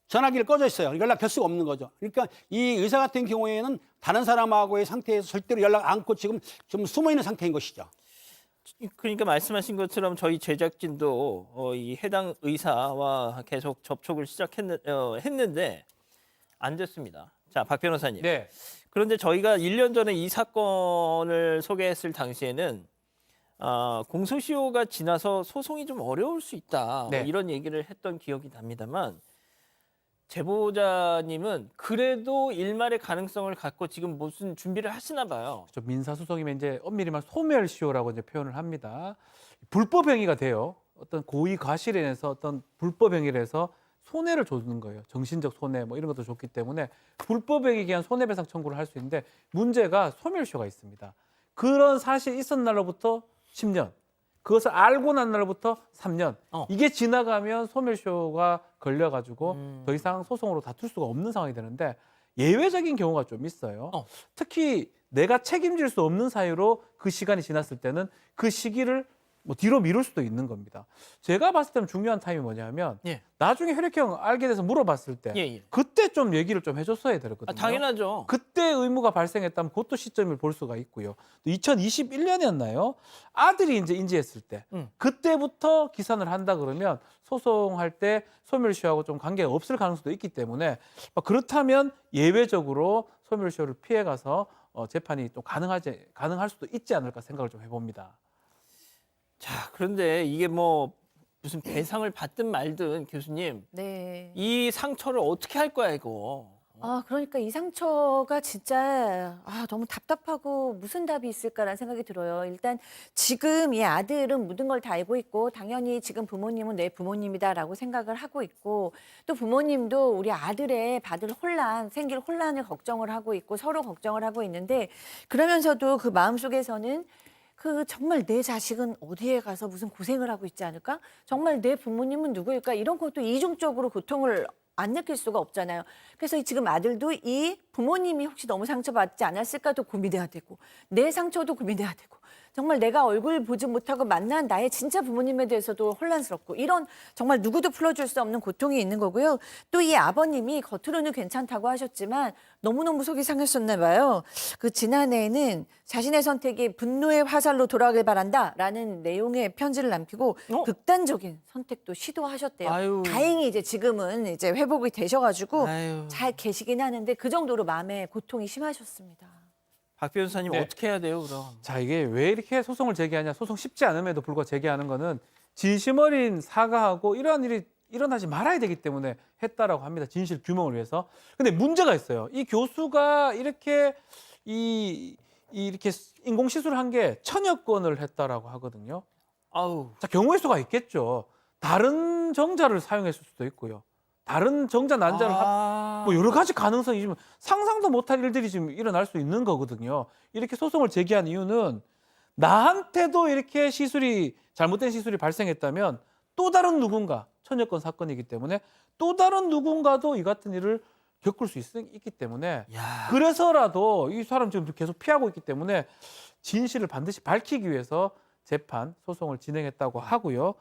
G: 전화기를 꺼져 있어요. 연락할 수가 없는 거죠. 그러니까 이 의사 같은 경우에는 다른 사람하고의 상태에서 절대로 연락 않고 지금 좀 숨어 있는 상태인 것이죠.
B: 그러니까 말씀하신 것처럼 저희 제작진도 이 해당 의사와 계속 접촉을 했는데 안 됐습니다. 자, 박 변호사님.
D: 네.
B: 그런데 저희가 1년 전에 이 사건을 소개했을 당시에는 공소시효가 지나서 소송이 좀 어려울 수 있다.
D: 네.
B: 뭐 이런 얘기를 했던 기억이 납니다만 제보자님은 그래도 일말의 가능성을 갖고 지금 무슨 준비를 하시나 봐요.
D: 그렇죠. 민사소송이면 이제 엄밀히 말 소멸시효라고 이제 표현을 합니다. 불법 행위가 돼요. 어떤 고의 과실에 의해서 어떤 불법 행위를 해서 손해를 줬는 거예요. 정신적 손해 뭐 이런 것도 줬기 때문에 불법 행위에 의한 손해배상 청구를 할 수 있는데 문제가 소멸시효가 있습니다. 그런 사실이 있었던 날로부터 10년, 그것을 알고 난 날로부터 3년. 이게 지나가면 소멸시효가 걸려가지고 더 이상 소송으로 다툴 수가 없는 상황이 되는데 예외적인 경우가 좀 있어요. 특히 내가 책임질 수 없는 사유로 그 시간이 지났을 때는 그 시기를 뭐 뒤로 미룰 수도 있는 겁니다. 제가 봤을 때는 중요한 타임이 뭐냐면
B: 예.
D: 나중에 혈액형 알게 돼서 물어봤을 때
B: 예.
D: 그때 좀 얘기를 좀 해줬어야 되거든요.
B: 당연하죠.
D: 그때 의무가 발생했다면 그것도 시점을 볼 수가 있고요. 또 2021년이었나요? 아들이 이제 인지했을 때 그때부터 기산을 한다 그러면 소송할 때 소멸시효하고 좀 관계가 없을 가능성도 있기 때문에 그렇다면 예외적으로 소멸시효를 피해가서 재판이 또 가능할 수도 있지 않을까 생각을 좀 해봅니다.
B: 자, 그런데 이게 뭐 무슨 배상을 받든 말든 교수님
E: 네.
B: 이 상처를 어떻게 할 거야 이거.
E: 그러니까 이 상처가 진짜 너무 답답하고 무슨 답이 있을까라는 생각이 들어요. 일단 지금 이 아들은 모든 걸 다 알고 있고 당연히 지금 부모님은 내 부모님이다라고 생각을 하고 있고 또 부모님도 우리 아들의 받을 생길 혼란을 걱정을 하고 있고 서로 걱정을 하고 있는데 그러면서도 그 마음속에서는 정말 내 자식은 어디에 가서 무슨 고생을 하고 있지 않을까? 정말 내 부모님은 누구일까? 이런 것도 이중적으로 고통을 안 느낄 수가 없잖아요. 그래서 지금 아들도 이 부모님이 혹시 너무 상처받지 않았을까도 고민해야 되고 내 상처도 고민해야 되고 정말 내가 얼굴 보지 못하고 만난 나의 진짜 부모님에 대해서도 혼란스럽고 이런 정말 누구도 풀어줄 수 없는 고통이 있는 거고요. 또 이 아버님이 겉으로는 괜찮다고 하셨지만 너무너무 속이 상했었나 봐요. 지난해에는 자신의 선택이 분노의 화살로 돌아가길 바란다라는 내용의 편지를 남기고 극단적인 선택도 시도하셨대요.
B: 아유.
E: 다행히 이제 지금은 이제 회복이 되셔가지고
B: 아유.
E: 잘 계시긴 하는데 그 정도로 마음에 고통이 심하셨습니다.
B: 박 변호사님
D: 네.
B: 어떻게 해야 돼요 그럼?
D: 자, 이게 왜 이렇게 소송을 제기하냐? 소송 쉽지 않음에도 불구하고 제기하는 거는 진심 어린 사과하고 이러한 일이 일어나지 말아야 되기 때문에 했다라고 합니다. 진실 규명을 위해서. 근데 문제가 있어요. 이 교수가 이렇게 이렇게 인공 시술을 한 게 1000여 건을 했다라고 하거든요.
B: 아우.
D: 자, 경우의 수가 있겠죠. 다른 정자를 사용했을 수도 있고요. 다른 정자 난자를 뭐 여러 가지 가능성이 지금 상상도 못할 일들이 지금 일어날 수 있는 거거든요. 이렇게 소송을 제기한 이유는 나한테도 이렇게 잘못된 시술이 발생했다면 또 다른 누군가 1000여 건 사건이기 때문에 또 다른 누군가도 이 같은 일을 겪을 수 있기 때문에 그래서라도 이 사람 지금 계속 피하고 있기 때문에 진실을 반드시 밝히기 위해서 소송을 진행했다고 하고요.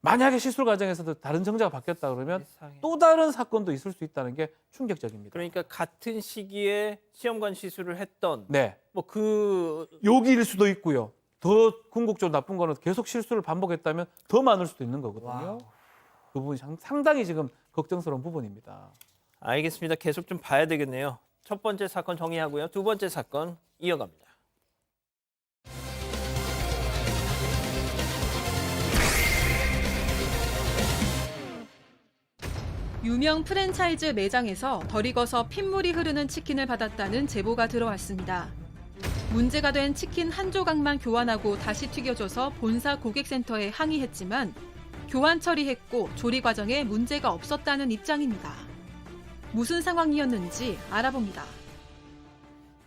D: 만약에 시술 과정에서도 다른 정자가 바뀌었다 그러면
B: 세상에.
D: 또 다른 사건도 있을 수 있다는 게 충격적입니다.
B: 그러니까 같은 시기에 시험관 시술을 했던
D: 네,
B: 뭐
D: 여기일 수도 있고요. 더 궁극적으로 나쁜 거는 계속 실수를 반복했다면 더 많을 수도 있는 거거든요.
B: 와우.
D: 그 부분이 상당히 지금 걱정스러운 부분입니다.
B: 알겠습니다. 계속 좀 봐야 되겠네요. 첫 번째 사건 정리하고요. 두 번째 사건 이어갑니다.
A: 유명 프랜차이즈 매장에서 덜 익어서 핏물이 흐르는 치킨을 받았다는 제보가 들어왔습니다. 문제가 된 치킨 한 조각만 교환하고 다시 튀겨줘서 본사 고객센터에 항의했지만 교환 처리했고 조리 과정에 문제가 없었다는 입장입니다. 무슨 상황이었는지 알아봅니다.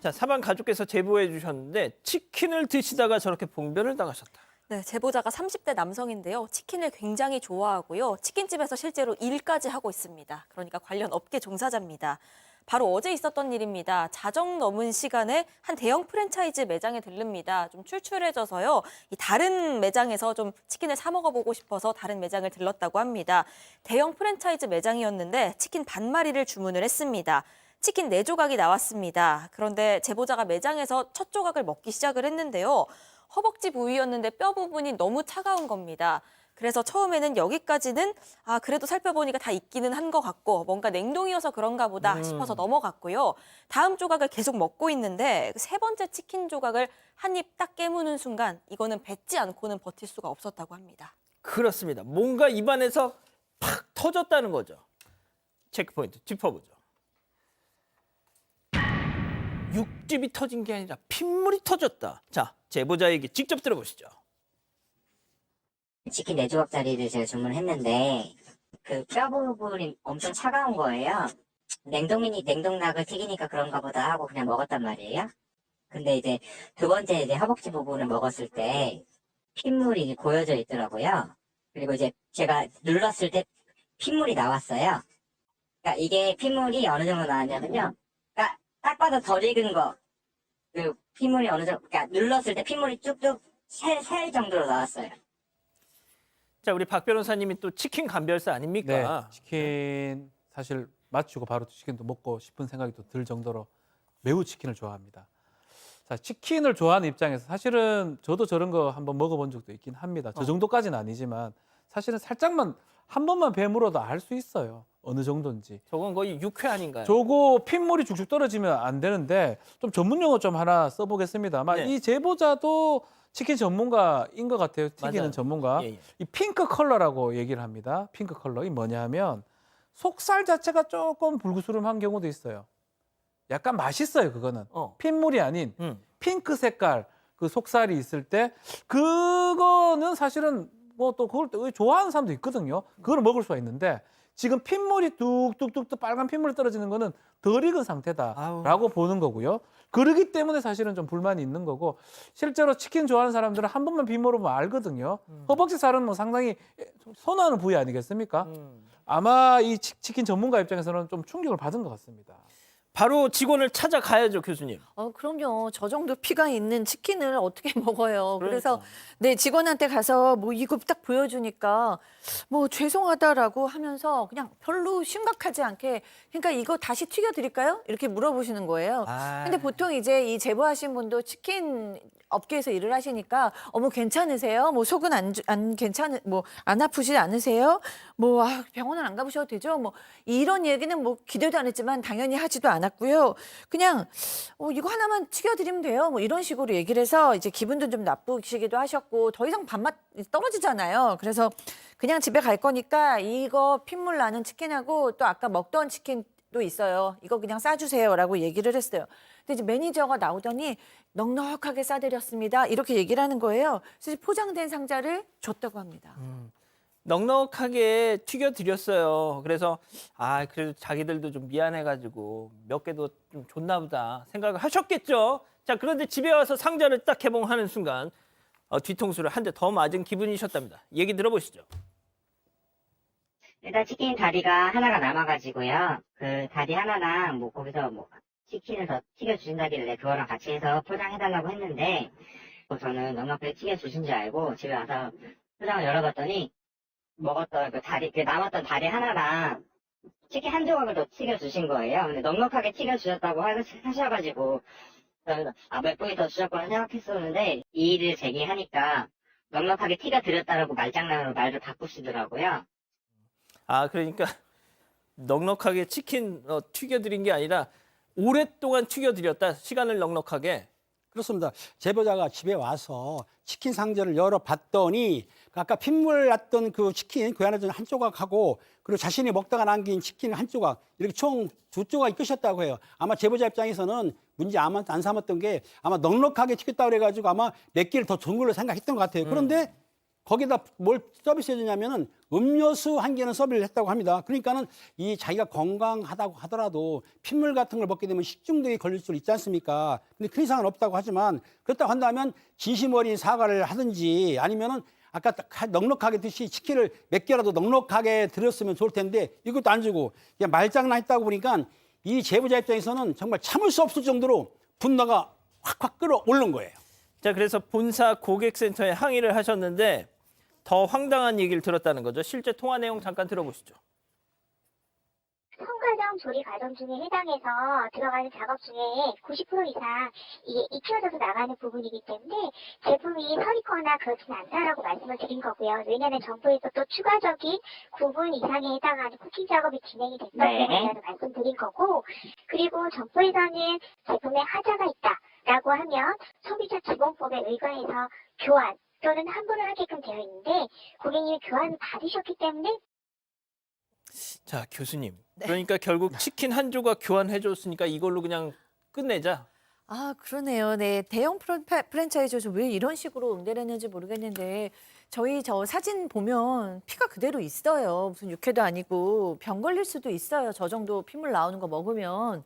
B: 자, 사반 가족께서 제보해 주셨는데 치킨을 드시다가 저렇게 봉변을 당하셨다.
C: 네, 제보자가 30대 남성인데요. 치킨을 굉장히 좋아하고요. 치킨집에서 실제로 일까지 하고 있습니다. 그러니까 관련 업계 종사자입니다. 바로 어제 있었던 일입니다. 자정 넘은 시간에 한 대형 프랜차이즈 매장에 들릅니다. 좀 출출해져서요. 이 다른 매장에서 좀 치킨을 사 먹어보고 싶어서 다른 매장을 들렀다고 합니다. 대형 프랜차이즈 매장이었는데 치킨 반마리를 주문을 했습니다. 치킨 4조각이 나왔습니다. 그런데 제보자가 매장에서 첫 조각을 먹기 시작을 했는데요. 허벅지 부위였는데 뼈 부분이 너무 차가운 겁니다. 그래서 처음에는 여기까지는 그래도 살펴보니까 다 익기는 한 것 같고 뭔가 냉동이어서 그런가 보다 싶어서 넘어갔고요. 다음 조각을 계속 먹고 있는데 세 번째 치킨 조각을 한 입 딱 깨무는 순간 이거는 뱉지 않고는 버틸 수가 없었다고 합니다.
B: 그렇습니다. 뭔가 입안에서 팍 터졌다는 거죠. 체크포인트 짚어보죠. 육즙이 터진 게 아니라 핏물이 터졌다. 자, 제보자 얘기 직접 들어보시죠.
J: 치킨 4조각짜리를 제가 주문했는데 그 뼈 부분이 엄청 차가운 거예요. 냉동락을 튀기니까 그런가 보다 하고 그냥 먹었단 말이에요. 근데 이제 두 번째 이제 허벅지 부분을 먹었을 때 핏물이 고여져 있더라고요. 그리고 이제 제가 눌렀을 때 핏물이 나왔어요. 그러니까 이게 핏물이 어느 정도 나왔냐면요. 그러니까 딱 봐도 덜 익은 거, 그 핏물이 어느 정도, 그러니까 눌렀을 때 핏물이 쭉쭉 셀 정도로 나왔어요.
B: 자, 우리 박 변호사님이 또 치킨 감별사
D: 네,
B: 아닙니까?
D: 치킨 사실 마치고 바로 치킨도 먹고 싶은 생각이 또 들 정도로 매우 치킨을 좋아합니다. 자, 치킨을 좋아하는 입장에서 사실은 저도 저런 거 한번 먹어본 적도 있긴 합니다. 저 정도까지는 아니지만 사실은 살짝만 한 번만 배물어도 알 수 있어요. 어느 정도인지.
B: 저건 거의 육회 아닌가요?
D: 저거 핏물이 죽죽 떨어지면 안 되는데 좀 전문 용어 좀 하나 써보겠습니다. 아마
B: 네.
D: 이 제보자도 치킨 전문가인 것 같아요. 튀기는
B: 맞아요.
D: 전문가.
B: 예, 예.
D: 이 핑크 컬러라고 얘기를 합니다. 핑크 컬러. 이 뭐냐면 속살 자체가 조금 불구스름한 경우도 있어요. 약간 맛있어요, 그거는. 핏물이 아닌 핑크 색깔 그 속살이 있을 때 그거는 사실은 뭐 또 그걸 또 좋아하는 사람도 있거든요. 그걸 먹을 수가 있는데 지금 핏물이 뚝뚝뚝 빨간 핏물이 떨어지는 거는 덜 익은 상태다라고 보는 거고요. 그러기 때문에 사실은 좀 불만이 있는 거고 실제로 치킨 좋아하는 사람들은 한 번만 비먹으면 알거든요. 허벅지 살은 뭐 상당히 선호하는 부위 아니겠습니까? 아마 이 치킨 전문가 입장에서는 좀 충격을 받은 것 같습니다.
B: 바로 직원을 찾아가야죠, 교수님.
E: 그럼요. 저 정도 피가 있는 치킨을 어떻게 먹어요. 그래서
B: 그러니까.
E: 네, 직원한테 가서 뭐 이거 딱 보여주니까 뭐 죄송하다라고 하면서 그냥 별로 심각하지 않게 그러니까 이거 다시 튀겨드릴까요? 이렇게 물어보시는 거예요. 근데 보통 이제 이 제보하신 분도 치킨 업계에서 일을 하시니까 어머 괜찮으세요? 뭐 속은 안 괜찮으 뭐 안 아프지 않으세요? 뭐 병원은 안 가보셔도 되죠? 뭐 이런 얘기는 뭐 기대도 안 했지만 당연히 하지도 않았고요. 그냥 이거 하나만 튀겨드리면 돼요. 뭐 이런 식으로 얘기를 해서 이제 기분도 좀 나쁘시기도 하셨고 더 이상 밥맛 떨어지잖아요. 그래서 그냥 집에 갈 거니까 이거 핏물 나는 치킨하고 또 아까 먹던 치킨도 있어요. 이거 그냥 싸주세요라고 얘기를 했어요. 근데 이제 매니저가 나오더니 넉넉하게 싸드렸습니다. 이렇게 얘기를 하는 거예요. 그래서 포장된 상자를 줬다고 합니다.
B: 넉넉하게 튀겨드렸어요. 그래서 그래도 자기들도 좀 미안해가지고 몇 개도 좀 줬나 보다 생각을 하셨겠죠. 자, 그런데 집에 와서 상자를 딱 개봉하는 순간 뒤통수를 한 대 더 맞은 기분이셨답니다. 얘기 들어보시죠.
J: 일단 치킨 다리가 하나가 남아가지고요. 그 다리 하나랑 뭐 거기서 뭐 치킨을 더 튀겨주신다길래 그거랑 같이 해서 포장해달라고 했는데 저는 넉넉하게 튀겨주신 줄 알고 집에 와서 포장을 열어봤더니 먹었던 그 다리, 그 남았던 다리 하나랑 치킨 한 조각을 더 튀겨주신 거예요. 근데 넉넉하게 튀겨주셨다고 하셔가지고 저는 몇 분이 더 주셨구나 생각했었는데 이 일을 제기하니까 넉넉하게 튀겨드렸다라고 말장난으로 말을 바꾸시더라고요.
B: 그러니까 넉넉하게 치킨 튀겨드린 게 아니라 오랫동안 튀겨드렸다. 시간을 넉넉하게.
G: 그렇습니다. 제보자가 집에 와서 치킨 상자를 열어봤더니 아까 핏물 났던 그 치킨 그 안에 한 조각하고 그리고 자신이 먹다가 남긴 치킨 한 조각 이렇게 총 2조각이 끝이었다고 해요. 아마 제보자 입장에서는 문제 안 삼았던 게 아마 넉넉하게 튀겼다고 그래가지고 아마 몇 개를 더 준 걸로 생각했던 것 같아요. 그런데 거기다 뭘 서비스 해주냐면은 음료수 한 개는 서비스를 했다고 합니다. 그러니까는 이 자기가 건강하다고 하더라도 핏물 같은 걸 먹게 되면 식중독에 걸릴 수 있지 않습니까? 근데 큰 이상은 없다고 하지만 그렇다고 한다면 진심 어린 사과를 하든지 아니면은 아까 넉넉하게 드시 치킨을 몇 개라도 넉넉하게 드렸으면 좋을 텐데 이것도 안 주고 그냥 말장난 했다고 보니까 이 제보자 입장에서는 정말 참을 수 없을 정도로 분노가 확확 끌어오른 거예요.
B: 자, 그래서 본사 고객센터에 항의를 하셨는데 더 황당한 얘기를 들었다는 거죠. 실제 통화 내용 잠깐 들어보시죠.
H: 성과점 조리 과정 중에 해당해서 들어가는 작업 중에 90% 이상 이게 익혀져서 나가는 부분이기 때문에 제품이 서리거나 그렇지는 않다라고 말씀을 드린 거고요. 왜냐하면 정부에서 또 추가적인 9분 이상에 해당하는 쿠킹 작업이 진행이 됐기 때문에 말씀드린 거고, 그리고 정부에서는 제품에 하자가 있다라고 하면 소비자 기본법에 의거해서 교환 또는 환불을 하게끔 되어 있는데 고객님이 교환을 받으셨기 때문에
B: 자, 교수님. 그러니까 결국 치킨 한 조각 교환해줬으니까 이걸로 그냥 끝내자.
E: 아, 그러네요. 네. 대형 프랜차이즈에서 왜 이런 식으로 응대를 했는지 모르겠는데 저희 저 사진 보면 피가 그대로 있어요. 무슨 육회도 아니고 병 걸릴 수도 있어요. 저 정도 핏물 나오는 거 먹으면.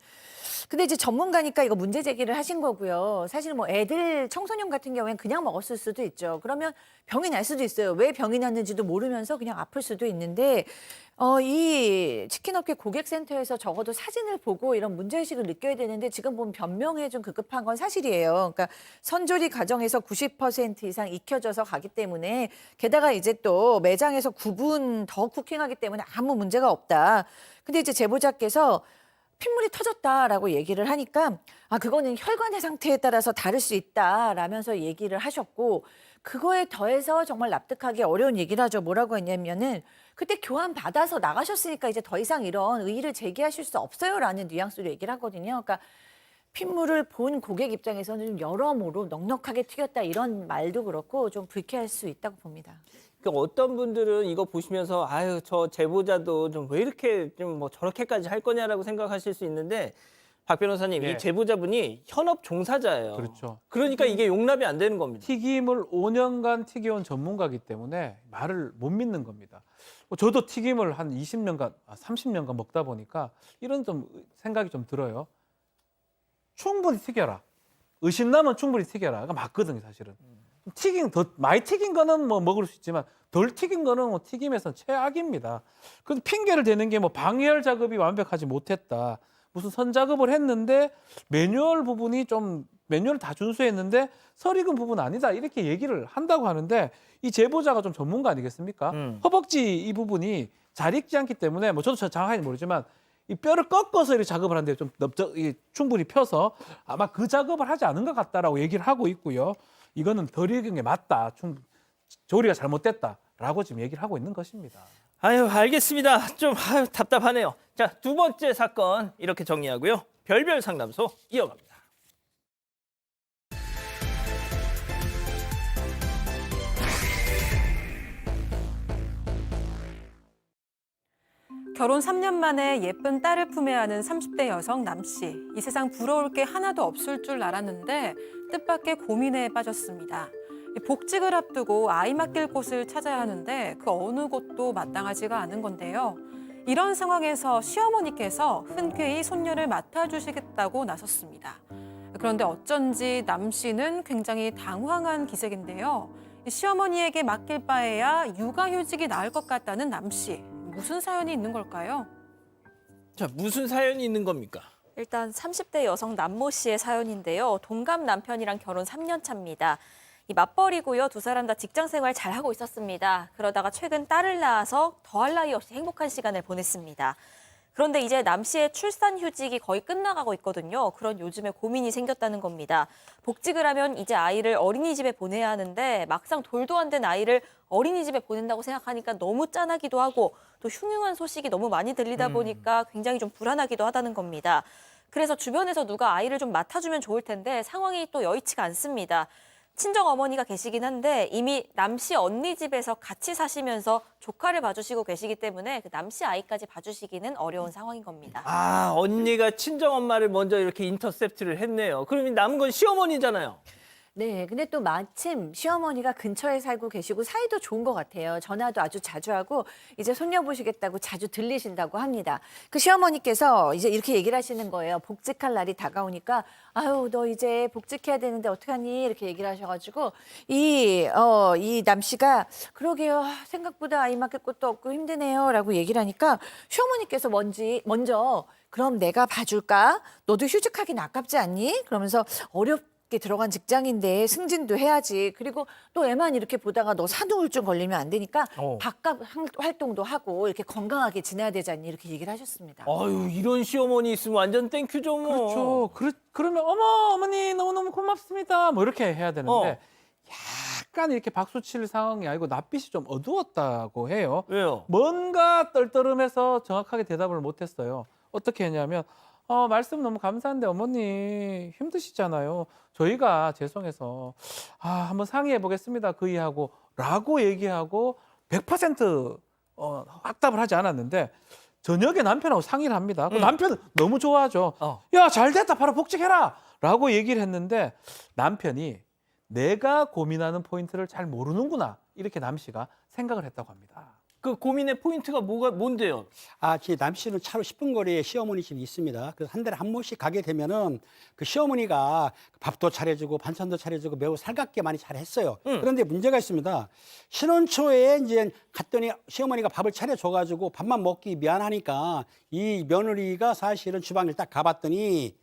E: 근데 이제 전문가니까 이거 문제 제기를 하신 거고요. 사실 뭐 애들, 청소년 같은 경우에는 그냥 먹었을 수도 있죠. 그러면 병이 날 수도 있어요. 왜 병이 났는지도 모르면서 그냥 아플 수도 있는데 이 치킨업계 고객센터에서 적어도 사진을 보고 이런 문제의식을 느껴야 되는데 지금 보면 변명에 좀 급급한 건 사실이에요. 그러니까 선조리 과정에서 90% 이상 익혀져서 가기 때문에 게다가 이제 또 매장에서 9분 더 쿠킹하기 때문에 아무 문제가 없다. 근데 이제 제보자께서 핏물이 터졌다라고 얘기를 하니까 그거는 혈관의 상태에 따라서 다를 수 있다라면서 얘기를 하셨고 그거에 더해서 정말 납득하기 어려운 얘기를 하죠. 뭐라고 했냐면은 그때 교환 받아서 나가셨으니까 이제 더 이상 이런 의의를 제기하실 수 없어요라는 뉘앙스로 얘기를 하거든요. 그러니까 핏물을 본 고객 입장에서는 좀 여러모로 넉넉하게 튀겼다 이런 말도 그렇고 좀 불쾌할 수 있다고 봅니다.
B: 그러니까 어떤 분들은 이거 보시면서 아유, 저 제보자도 좀 왜 이렇게 좀 뭐 저렇게까지 할 거냐라고 생각하실 수 있는데 박 변호사님,
D: 예.
B: 이 제보자분이 현업 종사자예요.
D: 그렇죠.
B: 그러니까 이게 용납이 안 되는 겁니다.
D: 튀김을 5년간 튀겨온 전문가이기 때문에 말을 못 믿는 겁니다. 저도 튀김을 한 20년간, 30년간 먹다 보니까 이런 좀 생각이 좀 들어요. 충분히 튀겨라. 의심나면 충분히 튀겨라. 그러니까 맞거든요, 사실은. 더 많이 튀긴 거는 뭐 먹을 수 있지만 덜 튀긴 거는 뭐 튀김에서는 최악입니다. 그래서 핑계를 대는 게 뭐 방열 작업이 완벽하지 못했다. 무슨 선 작업을 했는데 매뉴얼 부분이 좀 매뉴얼을 다 준수했는데 설익은 부분 아니다 이렇게 얘기를 한다고 하는데 이 제보자가 좀 전문가 아니겠습니까? 허벅지 이 부분이 잘 익지 않기 때문에 뭐 저도 정확하게 모르지만 이 뼈를 꺾어서 이렇게 작업을 하는데 좀 충분히 펴서 아마 그 작업을 하지 않은 것 같다라고 얘기를 하고 있고요. 이거는 덜 익은 게 맞다. 조리가 잘못됐다라고 지금 얘기를 하고 있는 것입니다.
B: 아유, 알겠습니다. 좀 답답하네요. 자, 두 번째 사건 이렇게 정리하고요. 별별 상담소 이어갑니다.
K: 결혼 3년 만에 예쁜 딸을 품에 안은 30대 여성 남 씨. 이 세상 부러울 게 하나도 없을 줄 알았는데 뜻밖의 고민에 빠졌습니다. 복직을 앞두고 아이 맡길 곳을 찾아야 하는데 그 어느 곳도 마땅하지가 않은 건데요. 이런 상황에서 시어머니께서 흔쾌히 손녀를 맡아주시겠다고 나섰습니다. 그런데 어쩐지 남 씨는 굉장히 당황한 기색인데요. 시어머니에게 맡길 바에야 육아휴직이 나을 것 같다는 남 씨. 무슨 사연이 있는 걸까요?
B: 자, 무슨 사연이 있는 겁니까?
C: 일단 30대 여성 남모 씨의 사연인데요. 동갑 남편이랑 결혼 3년 차입니다. 이 맞벌이고요. 두 사람 다 직장 생활 잘하고 있었습니다. 그러다가 최근 딸을 낳아서 더할 나위 없이 행복한 시간을 보냈습니다. 그런데 이제 남 씨의 출산 휴직이 거의 끝나가고 있거든요. 그런 요즘에 고민이 생겼다는 겁니다. 복직을 하면 이제 아이를 어린이집에 보내야 하는데 막상 돌도 안 된 아이를 어린이집에 보낸다고 생각하니까 너무 짠하기도 하고 또 흉흉한 소식이 너무 많이 들리다 보니까 굉장히 좀 불안하기도 하다는 겁니다. 그래서 주변에서 누가 아이를 좀 맡아주면 좋을 텐데 상황이 또 여의치가 않습니다. 친정 어머니가 계시긴 한데 이미 남 씨 언니 집에서 같이 사시면서 조카를 봐주시고 계시기 때문에 그 남 씨 아이까지 봐주시기는 어려운 상황인 겁니다.
B: 언니가 친정 엄마를 먼저 이렇게 인터셉트를 했네요. 그러면 남은 건 시어머니잖아요.
E: 네, 근데 또 마침 시어머니가 근처에 살고 계시고 사이도 좋은 것 같아요. 전화도 아주 자주 하고 이제 손녀 보시겠다고 자주 들리신다고 합니다. 그 시어머니께서 이제 이렇게 얘기를 하시는 거예요. 복직할 날이 다가오니까 아유, 너 이제 복직해야 되는데 어떡하니? 이렇게 얘기를 하셔가지고 이 남 씨가 그러게요. 생각보다 아이 맡길 것도 없고 힘드네요. 라고 얘기를 하니까 시어머니께서 먼저 그럼 내가 봐줄까? 너도 휴직하긴 아깝지 않니? 그러면서 어렵게 들어간 직장인데 승진도 해야지. 그리고 또 애만 이렇게 보다가 너 산후우울증 걸리면 안 되니까 바깥 활동도 하고 이렇게 건강하게 지내야 되지 않니? 이렇게 얘기를 하셨습니다.
B: 아유, 이런 시어머니 있으면 완전 땡큐죠, 뭐.
D: 그렇죠. 그러면 어머니 너무너무 고맙습니다. 뭐 이렇게 해야 되는데 약간 이렇게 박수 칠 상황이 아니고 낯빛이 좀 어두웠다고 해요.
B: 왜요?
D: 뭔가 떨떠름해서 정확하게 대답을 못했어요. 어떻게 했냐면 말씀 너무 감사한데 어머니 힘드시잖아요. 저희가 죄송해서 한번 상의해 보겠습니다. 그이하고 라고 얘기하고 100% 확답을 하지 않았는데 저녁에 남편하고 상의를 합니다. 그 남편은 너무 좋아하죠. 야, 잘 됐다. 바로 복직해라. 라고 얘기를 했는데 남편이 내가 고민하는 포인트를 잘 모르는구나. 이렇게 남 씨가 생각을 했다고 합니다.
B: 그 고민의 포인트가 뭔데요?
G: 제 남씨는 차로 10분 거리에 시어머니 집이 있습니다. 그래서 한 달에 한 번씩 가게 되면은 그 시어머니가 밥도 차려주고 반찬도 차려주고 매우 살갑게 많이 잘했어요. 그런데 문제가 있습니다. 신혼 초에 이제 갔더니 시어머니가 밥을 차려줘가지고 밥만 먹기 미안하니까 이 며느리가 사실은 주방을 딱 가봤더니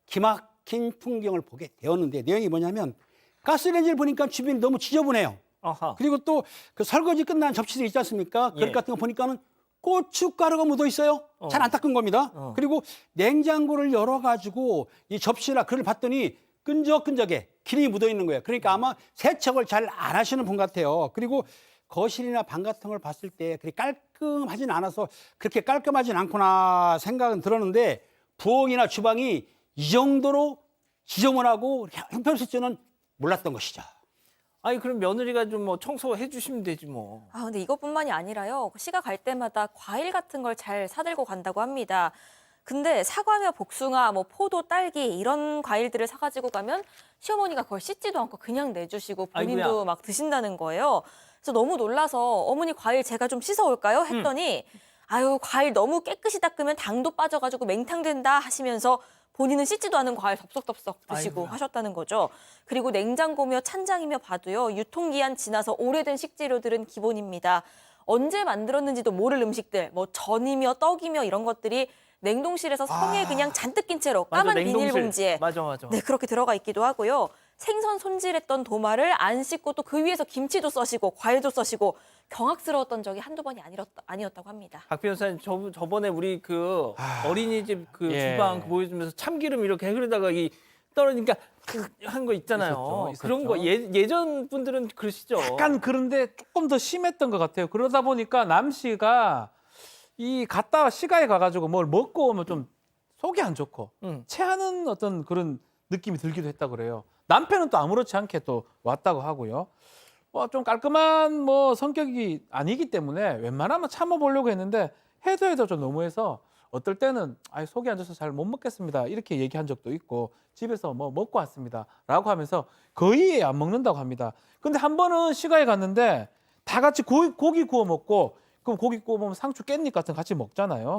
G: 기막힌 풍경을 보게 되었는데 내용이 뭐냐면 가스레인지를 보니까 주변이 너무 지저분해요.
B: 아하.
G: 그리고 또 그 설거지 끝난 접시들 있지 않습니까? 그릇 같은 거 보니까는 고춧가루가 묻어 있어요. 잘 안 닦은 겁니다. 그리고 냉장고를 열어가지고 이 접시나 그릇을 봤더니 끈적끈적해. 기름이 묻어 있는 거예요. 그러니까 아마 세척을 잘 안 하시는 분 같아요. 그리고 거실이나 방 같은 걸 봤을 때 그렇게 깔끔하진 않아서 그렇게 깔끔하진 않구나 생각은 들었는데 부엌이나 주방이 이 정도로 지저분하고 형편없을지는 몰랐던 것이죠.
B: 아니, 그럼 며느리가 좀 뭐 청소해 주시면 되지 뭐.
C: 근데 이것뿐만이 아니라요. 시가 갈 때마다 과일 같은 걸 잘 사들고 간다고 합니다. 근데 사과며 복숭아, 뭐 포도, 딸기 이런 과일들을 사가지고 가면 시어머니가 그걸 씻지도 않고 그냥 내주시고 본인도
B: 아이고야.
C: 막 드신다는 거예요. 그래서 너무 놀라서 어머니 과일 제가 좀 씻어올까요? 했더니 아유, 과일 너무 깨끗이 닦으면 당도 빠져가지고 맹탕된다 하시면서 본인은 씻지도 않은 과일 덥석덥석 드시고
B: 아이고야.
C: 하셨다는 거죠. 그리고 냉장고며 찬장이며 봐도요. 유통기한 지나서 오래된 식재료들은 기본입니다. 언제 만들었는지도 모를 음식들, 뭐 전이며 떡이며 이런 것들이 냉동실에서 성에 그냥 잔뜩 낀 채로 까만 비닐봉지에
B: 맞아.
C: 네, 그렇게 들어가 있기도 하고요. 생선 손질했던 도마를 안 씻고 또 그 위에서 김치도 써시고 과일도 써시고 경악스러웠던 적이 한두 번이 아니었다고 합니다.
B: 박 변호사님, 저번에 우리 그 어린이집 그
D: 예.
B: 주방 보여주면서 참기름 이렇게 흐르다가 이 떨어지니까 한 거 있잖아요.
D: 있었죠.
B: 그런 거 예전 분들은 그러시죠.
D: 약간 그런데 조금 더 심했던 것 같아요. 그러다 보니까 남 씨가 이 갔다 시가에 가가지고 뭘 먹고 오면 좀 속이 안 좋고 체하는 어떤 그런 느낌이 들기도 했다 그래요. 남편은 또 아무렇지 않게 또 왔다고 하고요. 좀 깔끔한 뭐 성격이 아니기 때문에 웬만하면 참아보려고 했는데 해도 좀 너무해서 어떨 때는 속이 안 좋아서 잘 못 먹겠습니다 이렇게 얘기한 적도 있고 집에서 뭐 먹고 왔습니다 라고 하면서 거의 안 먹는다고 합니다. 근데 한 번은 시가에 갔는데 다 같이 고기 구워 먹고 그럼 고기 구워 먹으면 상추 깻잎 같은 거 같이 먹잖아요.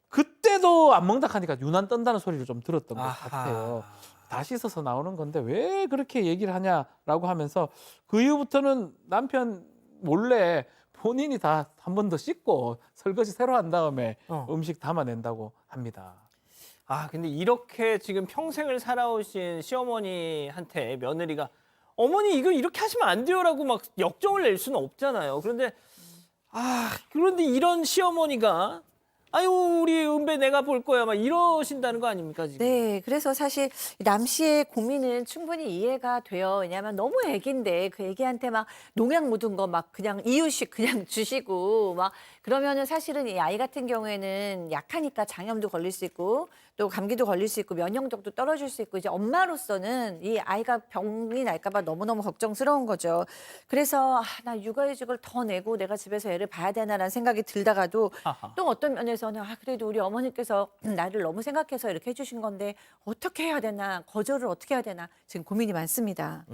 D: 그때도 안 먹다 하니까 유난 떤다는 소리를 좀 들었던 것 같아요. 다 씻어서 나오는 건데 왜 그렇게 얘기를 하냐라고 하면서 그 이후부터는 남편 몰래 본인이 다 한 번 더 씻고 설거지 새로 한 다음에 음식 담아낸다고 합니다.
B: 근데 이렇게 지금 평생을 살아오신 시어머니한테 며느리가 어머니 이거 이렇게 하시면 안 돼요라고 막 역정을 낼 수는 없잖아요. 그런데 이런 시어머니가 아유, 우리 은배 내가 볼 거야 막 이러신다는 거 아닙니까 지금?
E: 네, 그래서 사실 남 씨의 고민은 충분히 이해가 돼요. 왜냐하면 너무 애기인데 그 애기한테 막 농약 묻은 거 막 그냥 이유식 그냥 주시고 막 그러면은 사실은 이 아이 같은 경우에는 약하니까 장염도 걸릴 수 있고 또 감기도 걸릴 수 있고 면역력도 떨어질 수 있고 이제 엄마로서는 이 아이가 병이 날까 봐 너무너무 걱정스러운 거죠. 그래서 나 육아휴직을 더 내고 내가 집에서 애를 봐야 되나라는 생각이 들다가도
B: 하하.
E: 또 어떤 면에서는 그래도 우리 어머니께서 나를 너무 생각해서 이렇게 해주신 건데 어떻게 해야 되나 거절을 어떻게 해야 되나 지금 고민이 많습니다.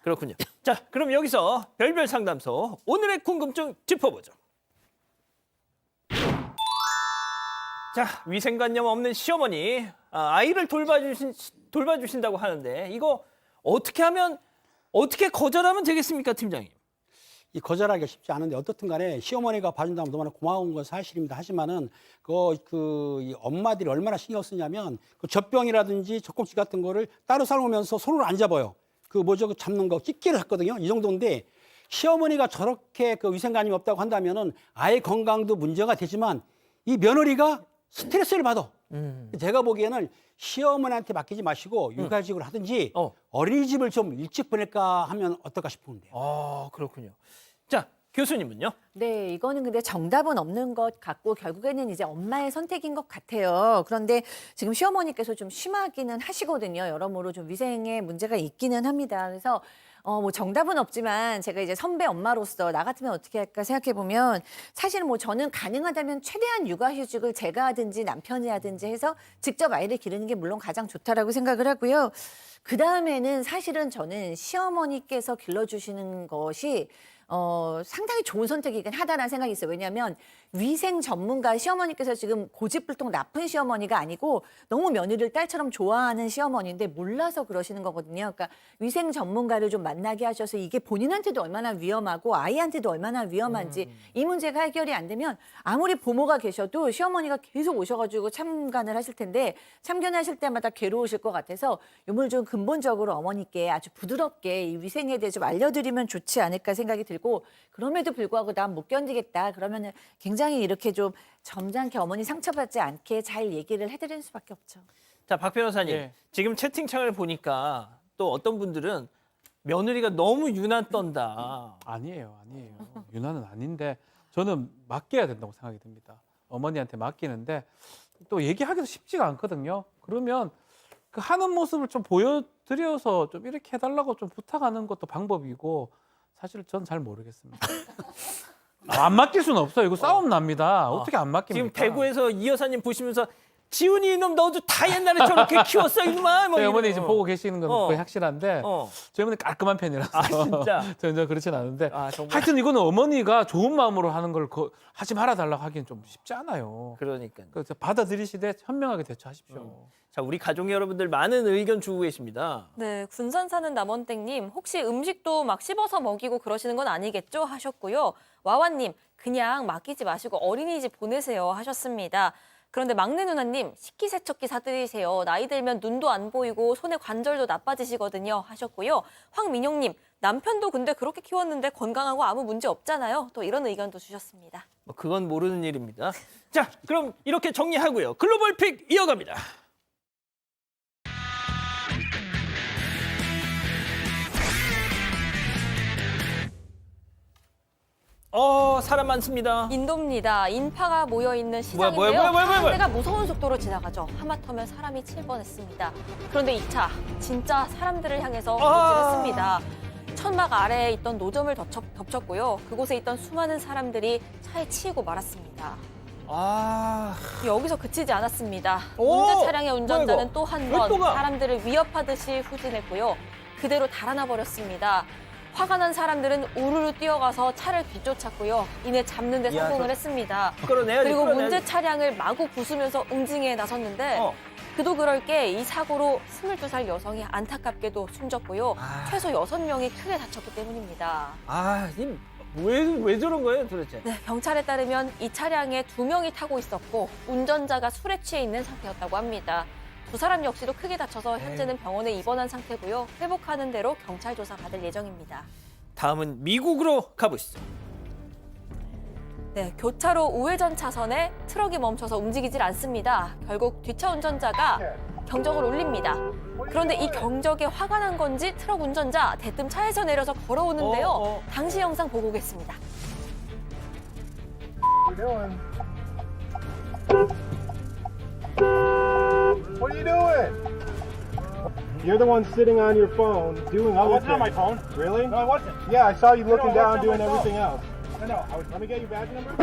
B: 그렇군요. 자, 그럼 여기서 별별 상담소 오늘의 궁금증 짚어보죠. 자, 위생관념 없는 시어머니 아이를 돌봐주신다고 하는데 이거 어떻게 거절하면 되겠습니까, 팀장님?
G: 이 거절하기가 쉽지 않은데 어떻든 간에 시어머니가 봐준다면 너무나 고마운 건 사실입니다. 하지만은 이 엄마들이 얼마나 신경 쓰냐면 그 젖병이라든지 젖꼭지 같은 거를 따로 삶으면서 손으로 안 잡아요. 그 잡는 거 끼끼를 했거든요. 이 정도인데 시어머니가 저렇게 그 위생관념이 없다고 한다면은 아이 건강도 문제가 되지만 이 며느리가 스트레스를 받아. 제가 보기에는 시어머니한테 맡기지 마시고 육아휴직을 하든지 어린이집을 좀 일찍 보낼까 하면 어떨까 싶은데요.
B: 그렇군요. 자, 교수님은요?
E: 네, 이거는 근데 정답은 없는 것 같고 결국에는 이제 엄마의 선택인 것 같아요. 그런데 지금 시어머니께서 좀 심하기는 하시거든요. 여러모로 좀 위생에 문제가 있기는 합니다. 그래서 뭐 정답은 없지만 제가 이제 선배 엄마로서 나 같으면 어떻게 할까 생각해 보면 사실은 뭐 저는 가능하다면 최대한 육아휴직을 제가 하든지 남편이 하든지 해서 직접 아이를 기르는 게 물론 가장 좋다라고 생각을 하고요. 그 다음에는 사실은 저는 시어머니께서 길러주시는 것이 상당히 좋은 선택이긴 하다라는 생각이 있어요. 왜냐하면 위생 전문가 시어머니께서 지금 고집불통 나쁜 시어머니가 아니고 너무 며느리를 딸처럼 좋아하는 시어머니인데 몰라서 그러시는 거거든요. 그러니까 위생 전문가를 좀 만나게 하셔서 이게 본인한테도 얼마나 위험하고 아이한테도 얼마나 위험한지 이 문제가 해결이 안 되면 아무리 부모가 계셔도 시어머니가 계속 오셔가지고 참관을 하실 텐데 참견하실 때마다 괴로우실 것 같아서 이 부분을 좀 근본적으로 어머니께 아주 부드럽게 이 위생에 대해 좀 알려드리면 좋지 않을까 생각이 들고 그럼에도 불구하고 난 못 견디겠다 그러면은 굉장히 이렇게 좀 점잖게 어머니 상처받지 않게 잘 얘기를 해드리는 수밖에 없죠.
B: 자, 박 변호사님.
D: 예.
B: 지금 채팅창을 보니까 또 어떤 분들은 며느리가 너무 유난 떤다.
D: 아니에요. 유난은 아닌데 저는 맡겨야 된다고 생각이 듭니다. 어머니한테 맡기는데 또 얘기하기도 쉽지가 않거든요. 그러면 그 하는 모습을 좀 보여드려서 좀 이렇게 해달라고 좀 부탁하는 것도 방법이고 사실 전 잘 모르겠습니다. 안 맡길 수는 없어요. 이거 싸움 납니다. 어떻게 안 맡깁니까?
B: 지금 대구에서 이 여사님 보시면서 지훈이 이놈 너도 다 옛날에 저렇게 키웠어 이놈아. 뭐
D: 저희 어머니
B: 이러고.
D: 지금 보고 계시는 건 거의 확실한데 저희 어머니 깔끔한 편이라서
B: 진짜?
D: 전혀 그렇진 않은데
B: 정말.
D: 하여튼 이거는 어머니가 좋은 마음으로 하는 걸 하지 말아달라고 하기엔 좀 쉽지 않아요.
B: 그러니까요.
D: 그래서 받아들이시되 현명하게 대처하십시오.
B: 자, 우리 가족 여러분들 많은 의견 주고 계십니다.
C: 네, 군산 사는 남원땡님 혹시 음식도 막 씹어서 먹이고 그러시는 건 아니겠죠 하셨고요. 와와님 그냥 맡기지 마시고 어린이집 보내세요 하셨습니다. 그런데 막내 누나님 식기세척기 사드리세요. 나이 들면 눈도 안 보이고 손의 관절도 나빠지시거든요 하셨고요. 황민용님 남편도 근데 그렇게 키웠는데 건강하고 아무 문제 없잖아요. 또 이런 의견도 주셨습니다.
B: 뭐 그건 모르는 일입니다. 자, 그럼 이렇게 정리하고요. 글로벌 픽 이어갑니다. 사람 많습니다.
C: 인도입니다. 인파가 모여있는 시장인데요.
B: 뭐야?
C: 한 대가 무서운 속도로 지나가죠. 하마터면 사람이 칠 뻔했습니다. 그런데 이 차 진짜 사람들을 향해서 돌진했습니다. 천막 아래에 있던 노점을 덮쳤고요. 그곳에 있던 수많은 사람들이 차에 치이고 말았습니다. 여기서 그치지 않았습니다. 문제 차량의 운전자는 또 한 번 사람들을 위협하듯이 후진했고요. 그대로 달아나 버렸습니다. 화가 난 사람들은 우르르 뛰어가서 차를 뒤쫓았고요. 이내 잡는 데 성공을 했습니다. 그리고 문제 차량을 마구 부수면서 응징에 나섰는데 그도 그럴 게 이 사고로 22살 여성이 안타깝게도 숨졌고요. 최소 6명이 크게 다쳤기 때문입니다.
B: 왜 저런 거예요 도대체?
C: 네, 경찰에 따르면 이 차량에 2명이 타고 있었고 운전자가 술에 취해 있는 상태였다고 합니다. 두 사람 역시도 크게 다쳐서 현재는 병원에 입원한 상태고요. 회복하는 대로 경찰 조사 받을 예정입니다.
B: 다음은 미국으로 가보시죠.
C: 네, 교차로 우회전 차선에 트럭이 멈춰서 움직이질 않습니다. 결국 뒷차 운전자가 경적을 울립니다. 그런데 이 경적에 화가 난 건지 트럭 운전자 대뜸 차에서 내려서 걸어오는데요. 당시 영상 보고 오겠습니다.
L: doing? What are you doing? You're the one sitting on your phone doing other things. I wasn't on my phone. Really? No, I wasn't. Yeah, I saw you looking down doing everything else. No. Let me get your badge number.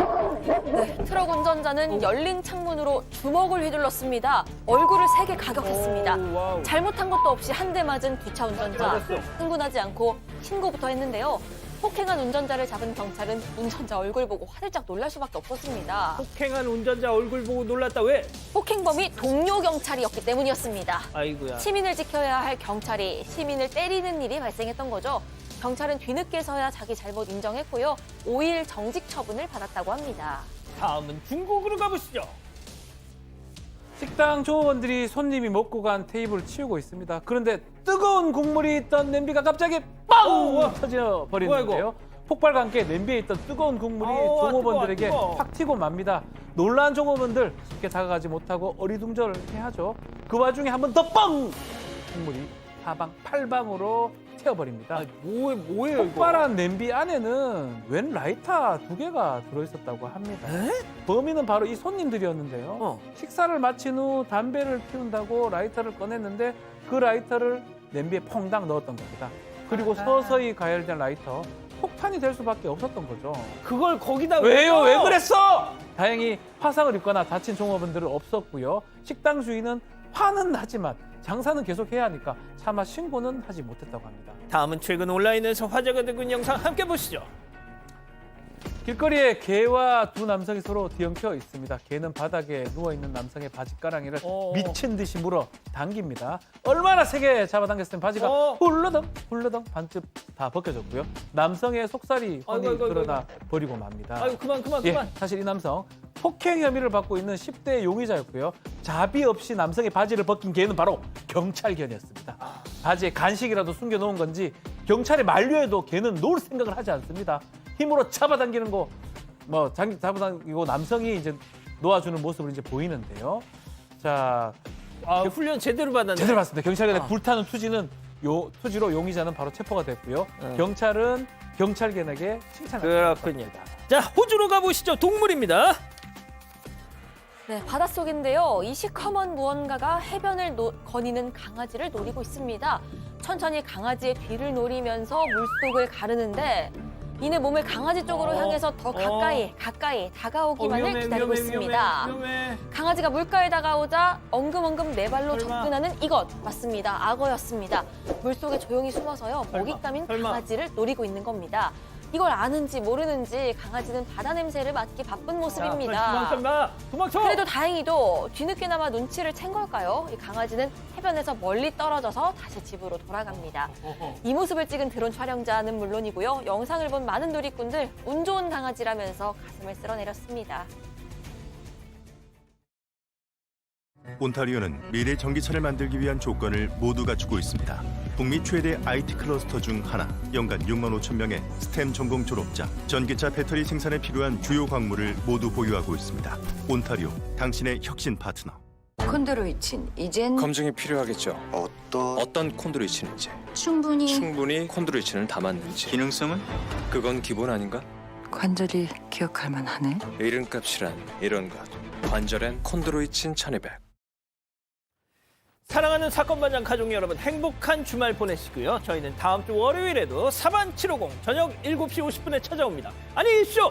C: 네, 트럭 운전자는 열린 창문으로 주먹을 휘둘렀습니다. 얼굴을 세게 가격했습니다. 잘못한 것도 없이 한 대 맞은 기차 운전자. 흥분하지 않고 신고부터 했는데요. 폭행한 운전자를 잡은 경찰은 운전자 얼굴 보고 화들짝 놀랄 수밖에 없었습니다.
B: 폭행한 운전자 얼굴 보고 놀랐다. 왜?
C: 폭행범이 동료 경찰이었기 때문이었습니다.
B: 아이고야.
C: 시민을 지켜야 할 경찰이 시민을 때리는 일이 발생했던 거죠. 경찰은 뒤늦게서야 자기 잘못 인정했고요. 5일 정직 처분을 받았다고 합니다.
B: 다음은 중국으로 가보시죠.
D: 식당 종업원들이 손님이 먹고 간 테이블을 치우고 있습니다. 그런데 뜨거운 국물이 있던 냄비가 갑자기 빵! 터져 버리는데요. 폭발과 함께 냄비에 있던 뜨거운 국물이 종업원들에게
B: 뜨거워.
D: 확 튀고 맙니다. 놀란 종업원들 쉽게 다가가지 못하고 어리둥절해하죠. 그 와중에 한 번 더 빵! 국물이 사방팔방으로 튀어버립니다.
B: 뭐예요 이거?
D: 폭발한 냄비 안에는 웬 라이터 2개가 들어있었다고 합니다. 범인은 바로 이 손님들이었는데요. 식사를 마친 후 담배를 피운다고 라이터를 꺼냈는데 그 라이터를 냄비에 퐁당 넣었던 겁니다. 그리고 서서히 가열된 라이터, 폭탄이 될 수밖에 없었던 거죠.
B: 그걸 거기다
D: 왜요? 왜 그랬어? 다행히 화상을 입거나 다친 종업원들은 없었고요. 식당 주인은 화는 나지만 장사는 계속해야 하니까 차마 신고는 하지 못했다고 합니다.
B: 다음은 최근 온라인에서 화제가 되고 있는 영상 함께 보시죠.
D: 길거리에 개와 두 남성이 서로 뒤엉켜 있습니다. 개는 바닥에 누워있는 남성의 바지가랑이를 미친 듯이 물어 당깁니다. 얼마나 세게 잡아당겼으면 바지가 훌러덩 반쯤 다 벗겨졌고요. 남성의 속살이 훤히 드러나 버리고 맙니다.
B: 아이고 그만.
D: 사실 이 남성 폭행 혐의를 받고 있는 10대 용의자였고요. 자비 없이 남성의 바지를 벗긴 개는 바로 경찰견이었습니다. 바지에 간식이라도 숨겨놓은 건지 경찰에 만류해도 개는 놓을 생각을 하지 않습니다. 힘으로 잡아당기는 거, 잡아당기고 남성이 이제 놓아주는 모습을 이제 보이는데요. 자,
B: 훈련 제대로 받았네.
D: 제대로 받습니다. 경찰관의 불타는 투지로 용의자는 바로 체포가 됐고요. 경찰은 경찰견에게 칭찬합니다.
B: 그렇군요. 자, 호주로 가보시죠. 동물입니다.
C: 네, 바닷속인데요. 이 시커먼 무언가가 해변을 거니는 강아지를 노리고 있습니다. 천천히 강아지의 뒤를 노리면서 물속을 가르는데 이내 몸을 강아지 쪽으로 향해서 더 가까이 다가오기만을 기다리고 있습니다.
B: 위험해.
C: 강아지가 물가에 다가오자 엉금엉금 네 발로 접근하는 이것 맞습니다. 악어였습니다. 물속에 조용히 숨어서요. 먹잇감인 강아지를 노리고 있는 겁니다. 이걸 아는지 모르는지 강아지는 바다 냄새를 맡기 바쁜 모습입니다.
B: 도망쳐!
C: 그래도 다행히도 뒤늦게나마 눈치를 챈 걸까요? 이 강아지는 해변에서 멀리 떨어져서 다시 집으로 돌아갑니다. 이 모습을 찍은 드론 촬영자는 물론이고요. 영상을 본 많은 누리꾼들 운 좋은 강아지라면서 가슴을 쓸어내렸습니다.
M: 온타리오는 미래 전기차를 만들기 위한 조건을 모두 갖추고 있습니다. 북미 최대 IT 클러스터 중 하나, 연간 6만 5천 명의 스템 전공 졸업자, 전기차 배터리 생산에 필요한 주요 광물을 모두 보유하고 있습니다. 온타리오, 당신의 혁신 파트너.
N: 콘드로이친, 이젠
O: 검증이 필요하겠죠. 어떤 콘드로이친인지, 충분히 콘드로이친을 담았는지. 기능성은? 그건 기본 아닌가?
N: 관절이 기억할 만하네.
O: 이름값이란 이런 것. 관절엔 콘드로이친 1200.
B: 사랑하는 사건반장 가족 여러분, 행복한 주말 보내시고요. 저희는 다음 주 월요일에도 사반 750 저녁 7시 50분에 찾아옵니다. 안녕히 계십시오.